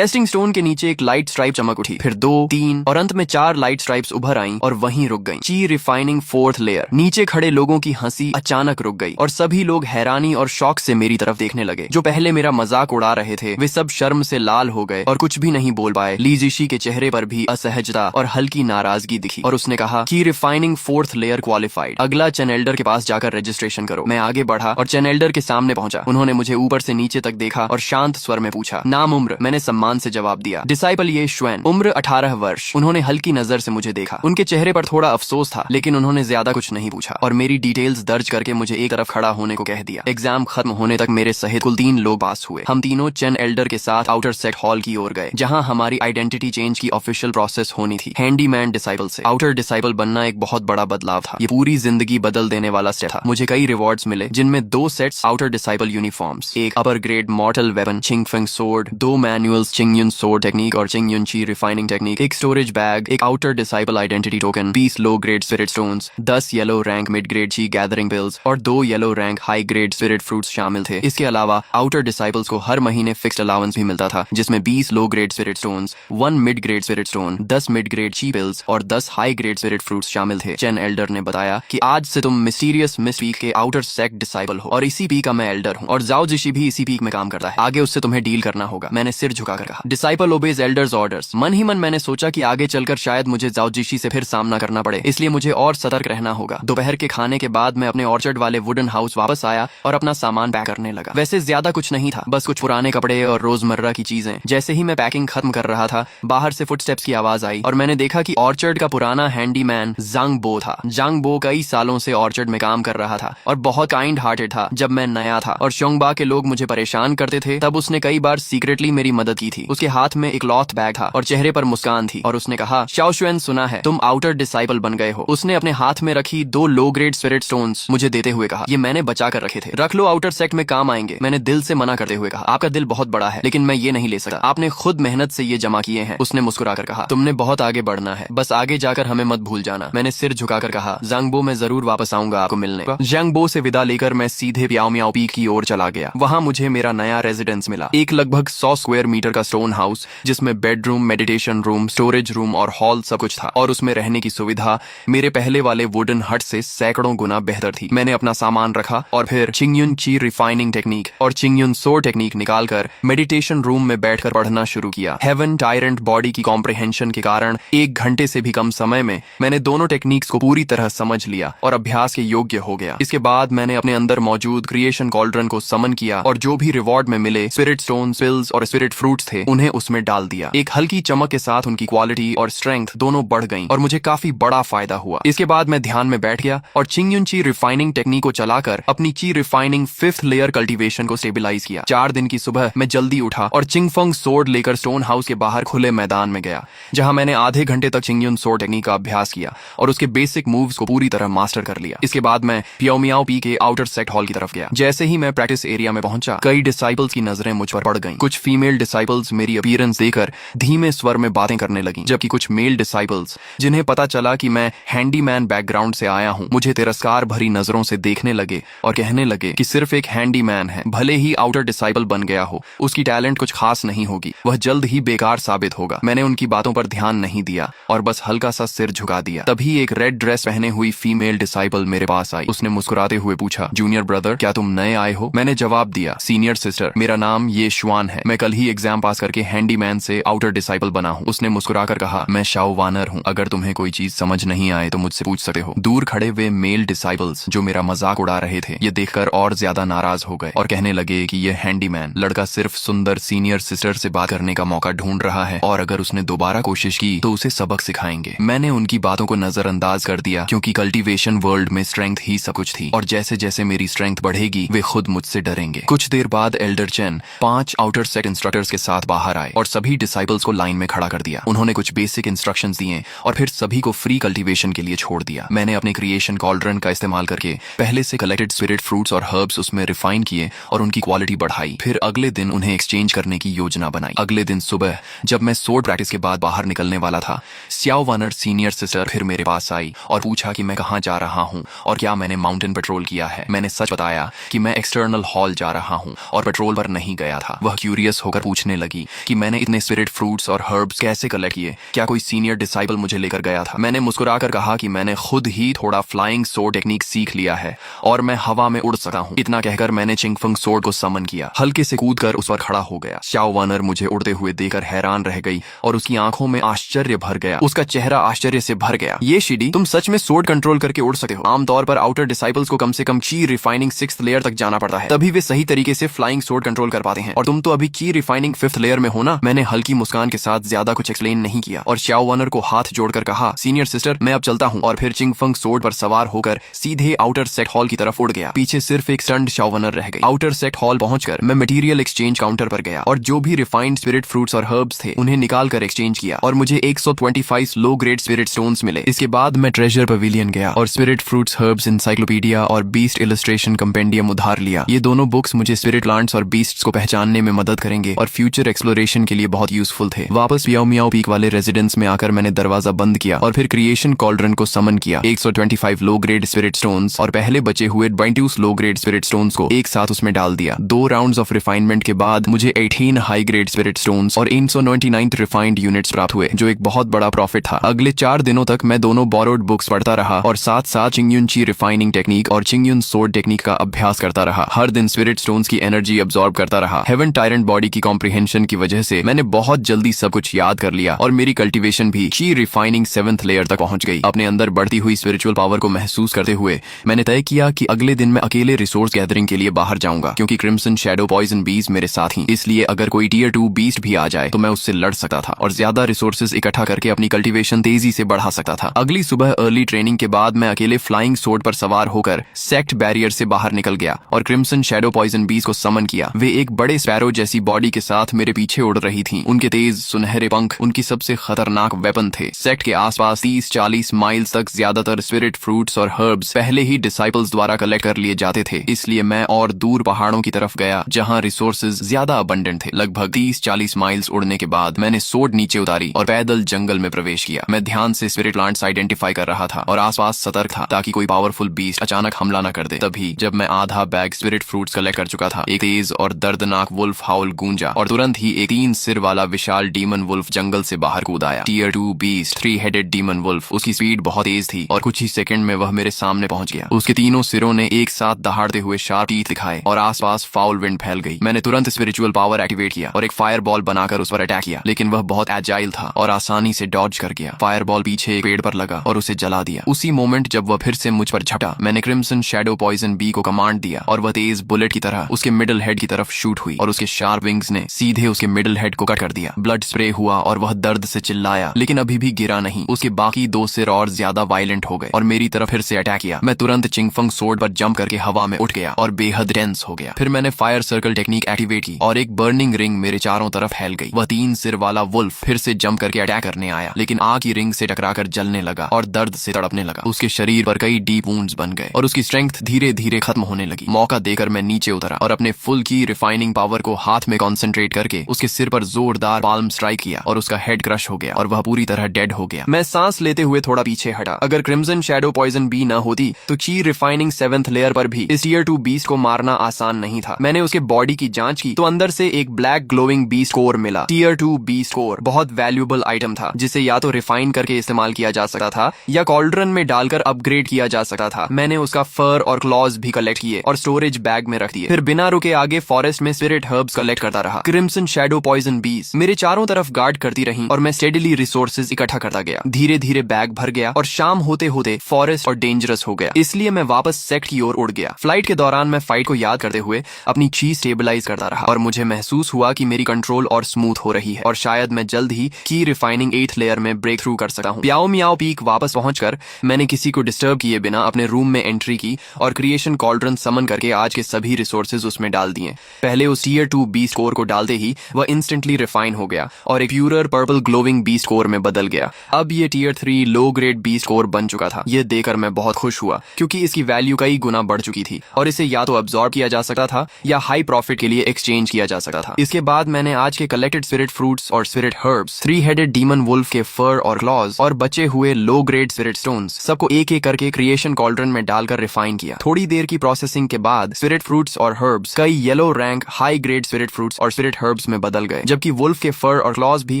स्टोन के नीचे एक लाइट स्ट्राइप चमक उठी, फिर 2, 3 और अंत में 4 लाइट स्ट्राइप्स उभर आईं और वहीं रुक गईं। ची रिफाइनिंग 4th लेयर। नीचे खड़े लोगों की हंसी अचानक रुक गई और सभी लोग हैरानी और शौक से मेरी तरफ देखने लगे। जो पहले मेरा मजाक उड़ा रहे थे, वे सब शर्म से लाल हो गए और कुछ भी नहीं बोल पाए। ली जिशी के चेहरे पर भी असहजता और हल्की नाराजगी दिखी और उसने कहा कि रिफाइनिंग 4th लेयर क्वालिफाइड, अगला चैनेल्डर के पास जाकर रजिस्ट्रेशन करो। मैं आगे बढ़ा और चैनेल्डर के सामने पहुंचा। उन्होंने मुझे ऊपर से नीचे तक देखा और शांत स्वर में पूछा, नाम उम्र? मैंने सम्मान से जवाब दिया, डिसाइपल ये श्वेन, उम्र 18 वर्ष। उन्होंने हल्की नजर से मुझे देखा। उनके चेहरे पर थोड़ा अफसोस था, लेकिन उन्होंने ज्यादा कुछ नहीं पूछा और मेरी डिटेल्स दर्ज करके मुझे एक तरफ खड़ा होने को कह दिया। एग्जाम खत्म होने तक मेरे सहित कुल 3 लोग पास हुए। हम तीनों चैन एल्डर के साथ आउटर सेट हॉल की ओर गए, जहां हमारी आइडेंटिटी चेंज की ऑफिशियल प्रोसेस होनी थी। हैंडीमैन डिसाइपल से आउटर डिसाइपल बनना एक बहुत बड़ा बदलाव था। ये पूरी जिंदगी बदल देने वाला स्टेप था। मुझे कई रिवॉर्ड्स मिले, जिनमें 2 सेट्स आउटर डिसाइपल यूनिफॉर्म्स, एक upper grade mortal weapon Qingfeng sword, 2 manuals Qingyun sword technique और चिंगयुन ची रिफाइनिंग टेक्निक, एक स्टोरेज बैग, एक outer disciple identity token, 20 low grade spirit stones, 10 yellow rank mid grade qi gathering pills और 2 yellow rank high grade spirit fruits शामिल थे। इसके अलावा outer disciples को हर महीने फिक्स्ड अलाउंस भी मिलता था, जिसमें 20 low grade spirit stones, 1 mid grade spirit stone, 10 mid grade ची पिल्स और 10 हाई ग्रेड स्पिरिट फ्रूट्स शामिल थे। चैन एल्डर ने बताया कि आज से तुम मिस्टीरियस मिस पीक के आउटर सेक्ट डिसाइपल हो और इसी पीक का मैं एल्डर हूँ और जाओ जिशी भी इसी पीक में काम करता है। आगे उससे तुम्हें डील करना होगा। मैंने सिर झुकाकर कहा, डिसाइपल ओबेज एल्डर्स ऑर्डर्स। मन ही मन मैंने सोचा कि आगे चलकर शायद मुझे जाओ जिशी से फिर सामना करना पड़े, इसलिए मुझे और सतर्क रहना होगा। दोपहर के खाने के बाद मैं अपने ऑर्चर्ड वाले वुडन हाउस वापस आया और अपना सामान पैक करने लगा। वैसे ज्यादा कुछ नहीं था, बस कुछ पुराने कपड़े और रोजमर्रा की चीजें। जैसे ही मैं पैकिंग खत्म कर रहा था, बाहर से फुटस्टेप्स की आवाज आई और मैंने देखा कि ऑर्चर्ड का पुराना हैंडीमैन जांग बो था। जांग बो कई सालों से ऑर्चर्ड में काम कर रहा था और बहुत काइंड हार्टेड था। जब मैं नया था और शोंगबा के लोग मुझे परेशान करते थे, तब उसने कई बार सीक्रेटली मेरी मदद की थी। उसके हाथ में एक क्लॉथ बैग था और चेहरे पर मुस्कान थी और उसने कहा, शाओशुएन, सुना है तुम आउटर डिसाइपल बन गए हो। उसने अपने हाथ में रखी 2 लो ग्रेड स्पिरिट स्टोन्स मुझे देते हुए कहा, ये मैंने बचा कर रखे थे, रख लो, आउटर सेक्ट में काम आएंगे। मैंने दिल से मना करते हुए कहा, आपका दिल बहुत बड़ा है, लेकिन मैं ये नहीं ले सकता, आपने खुद मेहनत से ये जमा किए हैं। उसने मुस्कुराकर कहा, तुमने बहुत आगे बढ़ना है, बस आगे जाकर हमें मत भूल जाना। मैंने सिर झुकाकर कहा, जांगबो, मैं जरूर वापस आऊंगा आपको मिलने। जांगबो से विदा लेकर मैं सीधे प्याओ मियाओ पीक की ओर चला गया। वहां मुझे मेरा नया रेजिडेंस मिला, एक लगभग 100 स्क्वायर मीटर का स्टोन हाउस, जिसमें bedroom, meditation room, storage room और हॉल सब कुछ था और उसमें रहने की सुविधा मेरे पहले वाले वुडन हट से सैकड़ों गुना बेहतर थी। मैंने अपना सामान रखा और फिर चिंगयुन ची रिफाइनिंग टेक्निक और चिंगयुन सोर टेक्निक निकालकर मेडिटेशन रूम में बैठकर पढ़ना शुरू किया। हेवन टायरेंट बॉडी की कॉम्प्रिहेंशन के कारण 1 घंटे से भी कम समय में मैंने दोनों टेक्निक्स को पूरी तरह समझ लिया और अभ्यास के योग्य हो गया। इसके बाद मैंने अपने अंदर मौजूद क्रिएशन कॉल्ड्रन को समन किया और जो भी रिवॉर्ड में मिले स्पिरिट स्टोन, पिल्स और स्पिरिट फ्रूट्स थे, उन्हें उसमें डाल दिया। एक हल्की चमक के साथ उनकी क्वालिटी और स्ट्रेंथ दोनों बढ़ गईं और मुझे काफी बड़ा फायदा हुआ। इसके बाद मैं ध्यान में बैठ गया और चिंगयुन ची रिफाइनिंग टेक्निक को चलाकर अपनी ची रिफाइनिंग 5th लेयर कल्टीवेशन को स्टेबलाइज किया। 4 दिन की सुबह मैं जल्दी उठा और चिंगफंग सोर्ड लेकर स्टोन हाउस के बाहर खुले मैदान में गया, जहां मैंने आधे घंटे तक चिंगयुन सोर्ड टेक्निक का अभ्यास किया और उसके बेसिक मूव्स को पूरी तरह मास्टर कर लिया। इसके बाद मैं पियाओ मियाओ पी के आउटर सेक्ट हॉल की तरफ गया। जैसे ही मैं प्रैक्टिस एरिया में पहुंचा, कई डिसाइपल्स की नजरें मुझ पर पड़ गईं। कुछ फीमेल डिसाइपल्स मेरी अपीयरेंस देकर धीमे स्वर में बातें करने लगीं, जबकि कुछ मेल डिसाइपल्स, जिन्हें पता चला कि मैं हैंडीमैन बैकग्राउंड से आया हूं, मुझे तिरस्कार भरी नजरों से देखने लगे और कहने लगे कि सिर्फ एक हैंडीमैन है, भले ही आउटर डिसाइपल बन गया हो, उसकी टैलेंट कुछ खास नहीं होगी, वह जल्द ही बेकार साबित होगा। मैंने उनकी बातों पर ध्यान नहीं दिया और बस हल्का सा सिर झुका दिया। तभी एक रेड ड्रेस पहने हुई फीमेल डिसाइपल मेरे पास आई। उसने मुस्कुराते हुए पूछा, जूनियर ब्रदर, क्या तुम नए आए हो? मैंने जवाब दिया, सीनियर सिस्टर, मेरा नाम ये श्वान है, मैं कल ही एग्जाम पास करके हैंडीमैन से आउटर डिसाइपल बना हूँ। उसने मुस्कुराकर कहा, मैं शाओ वानर हूँ, अगर तुम्हें कोई चीज समझ नहीं आए तो मुझसे पूछ सकते हो। दूर खड़े वे मेल डिसाइपल्स जो मेरा मजाक उड़ा रहे थे, ये देखकर और ज्यादा नाराज हो गए और कहने लगे कि ये हैंडीमैन लड़का सिर्फ सुंदर सीनियर सिस्टर से बात करने का मौका ढूंढ रहा है और अगर उसने दोबारा कोशिश की तो उसे सबक सिखाएंगे। मैंने उनकी बातों को नजरअंदाज कर दिया क्योंकि कल्टीवेशन वर्ल्ड में स्ट्रेंथ ही सब कुछ थी और जैसे जैसे मेरी स्ट्रेंथ बढ़ेगी वे खुद मुझसे डरेंगे। कुछ देर बाद Elder chain 5 outer set instructors के साथ बाहर आए और सभी डिसाइपल्स को लाइन में खड़ा कर दिया। उन्होंने कुछ बेसिक इंस्ट्रक्शंस दिए और फिर सभी को फ्री कल्टीवेशन के लिए छोड़ दिया। मैंने अपने क्रिएशन कॉल्ड्रन का इस्तेमाल करके पहले से कलेक्टेड स्पिरिट फ्रूट्स और हर्ब्स उसमें रिफाइन किए और उनकी क्वालिटी बढ़ाई। फिर अगले दिन उन्हें एक्सचेंज करने की योजना बनाई। अगले दिन सुबह जब मैं सोर्ड प्रैक्टिस के बाद बाहर निकलने वाला था, स्याओ वानर सीनियर सिस्टर फिर मेरे पास आई और पूछा कि मैं कहाँ जा रहा हूँ और क्या मैंने माउंटेन पेट्रोल किया है। मैंने सच बताया कि मैं एक्सटर्नल हॉल जा रहा हूँ और पेट्रोल पर नहीं गया था। वह क्यूरियस होकर पूछने लगी कि मैंने इतने स्पिरिट फ्रूट्स और हर्ब्स कैसे कलेक्ट किए, क्या कोई सीनियर डिसाइपल मुझे लेकर गया था। मैंने मुस्कुराकर कहा कि मैंने खुद ही थोड़ा फ्लाइंग सोर्ड टेक्निक सीख लिया है और मैं हवा में उड़ सकता हूँ। इतना कहकर मैंने चिंगफंग सोर्ड को समन किया, हल्के से कूदकर उस पर खड़ा हो गया। स्याओ वानर मुझे उड़ते हुए देखकर हैरान रह गई और उसकी आंखों में आश्चर्य भर गया। उसका चेहरा आश्चर्य से भर गया। ये शिडी, तुम सच में सोर्ड कंट्रोल करके उड़ सकते हो? आमतौर पर आउटर डिसाइपल्स को कम से कम की रिफाइनिंग 6th लेयर तक जाना पड़ता है, तभी वे सही तरीके से फ्लाइंग सोर्ड कंट्रोल कर पाते हैं और तुम तो अभी की रिफाइनिंग 5th लेयर में हो ना। मैंने हल्की मुस्कान के साथ ज्यादा कुछ एक्सप्लेन नहीं किया और स्याओ वानर को हाथ जोड़कर कहा, सीनियर सिस्टर मैं अब चलता हूँ, और फिर चिंगफंग सोर्ड पर सवार होकर सीधे आउटर सेट हॉल की तरफ उड़ गया। पीछे सिर्फ एक स्टंड स्याओ वानर रह गई। आउटर सेट हॉल पहुंचकर मैं मटेरियल एक्सचेंज काउंटर पर गया और जो भी रिफाइंड स्पिरिट फ्रूट्स और हर्ब्स थे उन्हें निकाल कर एक्सचेंज किया और मुझे 125 लो ग्रेड स्पिरिट स्टोन्स मिले। इसके बाद मैं ट्रेजर पवेलियन गया और स्पिरिट फ्रूट्स हर्ब्स इंसाइक्लोपीडिया और बीस्ट इलस्ट्रेशन कंपेंडियम उधार लिया। ये दोनों बुक्स मुझे स्पिरिट प्लांट्स और बीस्ट्स को पहचानने में मदद करेंगे और फ्यूचर एक्सप्लोरेशन के लिए बहुत यूजफुल थे। वापस मियाओ मियाओ पीक वाले रेजिडेंस में आकर मैंने दरवाजा बंद किया और फिर क्रिएशन कॉल्ड्रन को समन किया। 125 लो ग्रेड स्पिरिट स्टोन्स और पहले बचे हुए 22 लो ग्रेड स्पिरिट स्टोन्स को एक साथ उसमें डाल दिया। 2 राउंड्स ऑफ रिफाइनमेंट के बाद मुझे 18 हाई ग्रेड स्पिरिट स्टोन्स और 199 रिफाइंड यूनिट्स प्राप्त हुए, जो एक बहुत बड़ा प्रॉफिट था। अगले 4 दिनों तक मैं दोनों बोरोड बुक्स पढ़ता रहा और साथ साथ चिंगयुन ची रिफाइनिंग टेक्निक और चिंगयुन सोर्ड टेक्निक का अभ्यास करता रहा। हर दिन स्पिरिट स्टोन्स की एनर्जी अब्सॉर्ब करता रहा। हेवन टायरेंट बॉडी की कॉम्प्रिहेंशन की वजह से मैंने बहुत जल्दी सब कुछ याद कर लिया और मेरी कल्टीवेशन भी ची रिफाइनिंग 7th लेयर तक पहुंच गई। अपने अंदर बढ़ती हुई स्पिरिचुअल पावर को महसूस करते हुए मैंने तय किया कि अगले दिन मैं अकेले रिसोर्स गैदरिंग के लिए बाहर जाऊंगा, क्योंकि क्रिम्सन शैडो पॉइजन बीज मेरे साथ ही। इसलिए अगर कोई टियर 2 बीस्ट भी आ जाए तो मैं उससे लड़ सकता था और ज्यादा रिसोर्सेज इकट्ठा करके अपनी कल्टीवेशन तेजी से बढ़ा सकता था। अगली सुबह अर्ली ट्रेनिंग के बाद मैं अकेले फ्लाइंग सोर्ड पर सवार होकर सेक्ट बैरियर से बाहर निकल गया और क्रिम्सन शैडो पॉइजन बीज को समन किया। वे एक बड़े स्पैरो जैसी बॉडी के साथ मेरे पीछे उड़ रही थीं। उनके तेज सुनहरे पंख उनकी सबसे खतरनाक वेपन थे। सेक्ट के आसपास 30-40 माइल्स तक ज्यादातर स्पिरिट फ्रूट्स और हर्ब्स पहले ही डिसाइपल्स द्वारा कलेक्ट कर लिए जाते थे, इसलिए मैं और दूर पहाड़ों की तरफ गया जहां रिसोर्सेज ज्यादा अबंडेंट थे। लगभग 30-40 माइल्स उड़ने के बाद मैंने सोर्ड नीचे उतारी और पैदल जंगल में प्रवेश किया। मैं ध्यान से स्पिरिट प्लांट्स आइडेंटिफाई कर रहा था और आसपास सतर्क था ताकि कोई पावरफुल बीस्ट अचानक हमला न कर दे। तभी जब मैं आधा बैग स्पिरिट फ्रूट्स कलेक्ट कर चुका था, एक तेज और दर्दनाक वुल्फ हाउल गूंजा और तुरंत ही एक 3 सिर वाला विशाल डीमन वुल्फ जंगल से बाहर कूद आया। Tier 2 beast 3 headed demon wolf. उसकी स्पीड बहुत तेज थी और कुछ ही सेकंड में वह मेरे सामने पहुंच गया। उसके तीनों सिरों ने एक साथ दहाड़ते हुए शार्प टीथ दिखाए और आसपास फाउल विंड फैल गई। मैंने तुरंत स्पिरिचुअल पावर एक्टिवेट किया और एक फायर बॉल बनाकर उस पर अटैक किया, लेकिन वह बहुत एजाइल था और आसानी से डॉज कर गया। फायर बॉल पीछे एक पेड़ पर लगा और उसे जला दिया। उसी मोमेंट जब वह फिर से मुझ पर झपटा, मैंने क्रिम्सन शैडो पॉइजन बी को कमांड दिया और वह तेज बुलेट की तरह उसके मिडिल हेड की तरफ शूट हुई और उसके शार्प विंग्स ने सीधे उसके मिडिल हेड को कट कर दिया। ब्लड स्प्रे हुआ और वह दर्द से चिल्लाया, लेकिन अभी भी गिरा नहीं। उसके बाकी 2 सिर और ज्यादा वायलेंट हो गए और मेरी तरफ फिर से अटैक किया। मैं तुरंत चिंगफंग सोर्ड पर जंप करके हवा में उठ गया और बेहद टेंस हो गया। फिर मैंने फायर सर्कल टेक्निक एक्टिवेट की और एक बर्निंग रिंग मेरे चारों तरफ फैल गई। वह 3 सिर वाला वुल्फ फिर से जंप करके अटैक करने आया, लेकिन आग की रिंग से टकराकर जलने लगा और दर्द से तड़पने लगा। उसके शरीर पर कई डीप वुंड्स बन गए और उसकी स्ट्रेंथ धीरे धीरे खत्म होने लगी। मौका देकर मैं नीचे उतरा और अपने फुल की रिफाइनिंग पावर को हाथ में कॉन्सेंट्रेट करके उसके सिर पर जोरदार पाल्म स्ट्राइक किया और उसका हेड क्रश हो गया और वह पूरी तरह डेड हो गया। मैं सांस लेते हुए थोड़ा पीछे हटा। अगर क्रिम्सन शैडो पॉइजन बी न होती तो ची रिफाइनिंग 7th लेयर पर भी इस टियर 2 बीस्ट को मारना आसान नहीं था। मैंने उसके बॉडी की जांच की तो अंदर से एक ब्लैक ग्लोइंग बीस्ट कोर मिला। टियर 2 बीस्ट कोर बहुत वैल्यूएबल आइटम था, जिसे या तो रिफाइन करके इस्तेमाल किया जा सकता था या कॉल्ड्रन में डालकर अपग्रेड किया जा सकता था। मैंने उसका फर और क्लॉज भी कलेक्ट किए और स्टोरेज बैग में रख दिए। फिर बिना रुके आगे फॉरेस्ट में स्पिरिट हर्ब्स कलेक्ट करता रहा। क्रिम्सन शैडो पॉइजन बीज मेरे चारों तरफ गार्ड करती रही और मैं स्टेडीली रिसोर्सेज इकट्ठा करता गया। धीरे धीरे बैग भर गया और शाम होते होते फॉरेस्ट और डेंजरस हो गया, इसलिए मैं वापस सेक्ट की ओर उड़ गया। फ्लाइट के दौरान मैं फाइट को याद करते हुए अपनी चीज स्टेबलाइज करता रहा और मुझे महसूस हुआ कि मेरी कंट्रोल और स्मूथ हो रही है और शायद मैं जल्द ही की रिफाइनिंग 8th लेयर में ब्रेक थ्रू कर सकता हूँ। प्याओ मियाओ पीक वापस पहुंचकर मैंने किसी को डिस्टर्ब किए बिना अपने रूम में एंट्री की और क्रिएशन कॉल्ड्रन समन करके आज के सभी रिसोर्सेज उसमें डाल दिए। पहले उस टीयर 2 बीस्ट कोर को डालते ही वह इंस्टेंटली रिफाइन हो गया और एक purer purple glowing beast core में बदल गया। अब ये tier 3 low grade beast core बन चुका था। ये देखकर मैं बहुत खुश हुआ क्योंकि इसकी वैल्यू कई गुना बढ़ चुकी थी और इसे या तो अब्सॉर्ब किया जा सकता था या हाई प्रॉफिट के लिए एक्सचेंज किया जा सकता था। इसके बाद मैंने आज के कलेक्टेड स्पिरिट फ्रूट्स और स्पिरिट हर्ब्स, 3-हेडेड डीमन वुल्फ के फर और क्लॉज और बचे हुए लो ग्रेड स्पिरिट स्टोन्स सबको एक एक करके क्रिएशन कॉल्ड्रन में डालकर रिफाइन किया। थोड़ी देर की प्रोसेसिंग के बाद स्पिरिट फ्रूट्स और हर्ब्स कई yellow rank high grade spirit fruits और स्पिरिट हर्ब्स में बदल गए, जबकि वुल्फ के फर और क्लॉज भी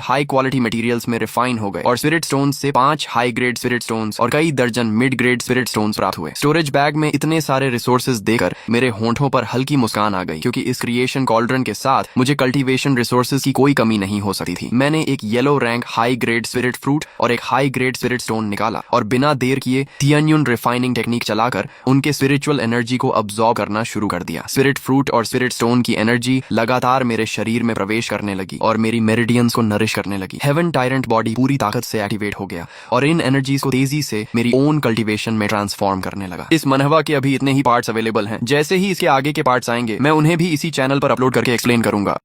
हाई क्वालिटी मटेरियल्स में रिफाइन हो गए और स्पिरिट स्टोन्स से 5 हाई ग्रेड स्पिरिट स्टोन्स और कई दर्जन मिड ग्रेड स्पिरिट स्टोन्स प्राप्त हुए। स्टोरेज बैग में इतने सारे रिसोर्सेज देकर मेरे होंठों पर हल्की मुस्कान आ गई क्योंकि इस क्रिएशन कॉल्ड्रन के साथ मुझे कल्टीवेशन रिसोर्सेज की कोई कमी नहीं हो सकती थी। मैंने एक yellow rank high grade spirit fruit और एक हाई ग्रेड स्पिरिट स्टोन निकाला और बिना देर किए थियन्यून रिफाइनिंग टेक्निक चलाकर उनके स्पिरिचुअल एनर्जी को अब्सॉर्ब करना शुरू कर दिया। स्पिरिट फ्रूट और स्पिरिट स्टोन की एनर्जी लगातार मेरे शरीर में प्रवेश करने लगी और मेरी मेरिडियंस को नरिश करने लगी। हेवन टायरेंट बॉडी पूरी ताकत से एक्टिवेट हो गया और इन एनर्जीज को तेजी से मेरी ओन कल्टीवेशन में ट्रांसफॉर्म करने लगा। इस मनहवा के अभी इतने ही पार्ट्स अवेलेबल हैं। जैसे ही इसके आगे के पार्ट्स आएंगे मैं उन्हें भी इसी चैनल पर अपलोड करके एक्सप्लेन करूंगा।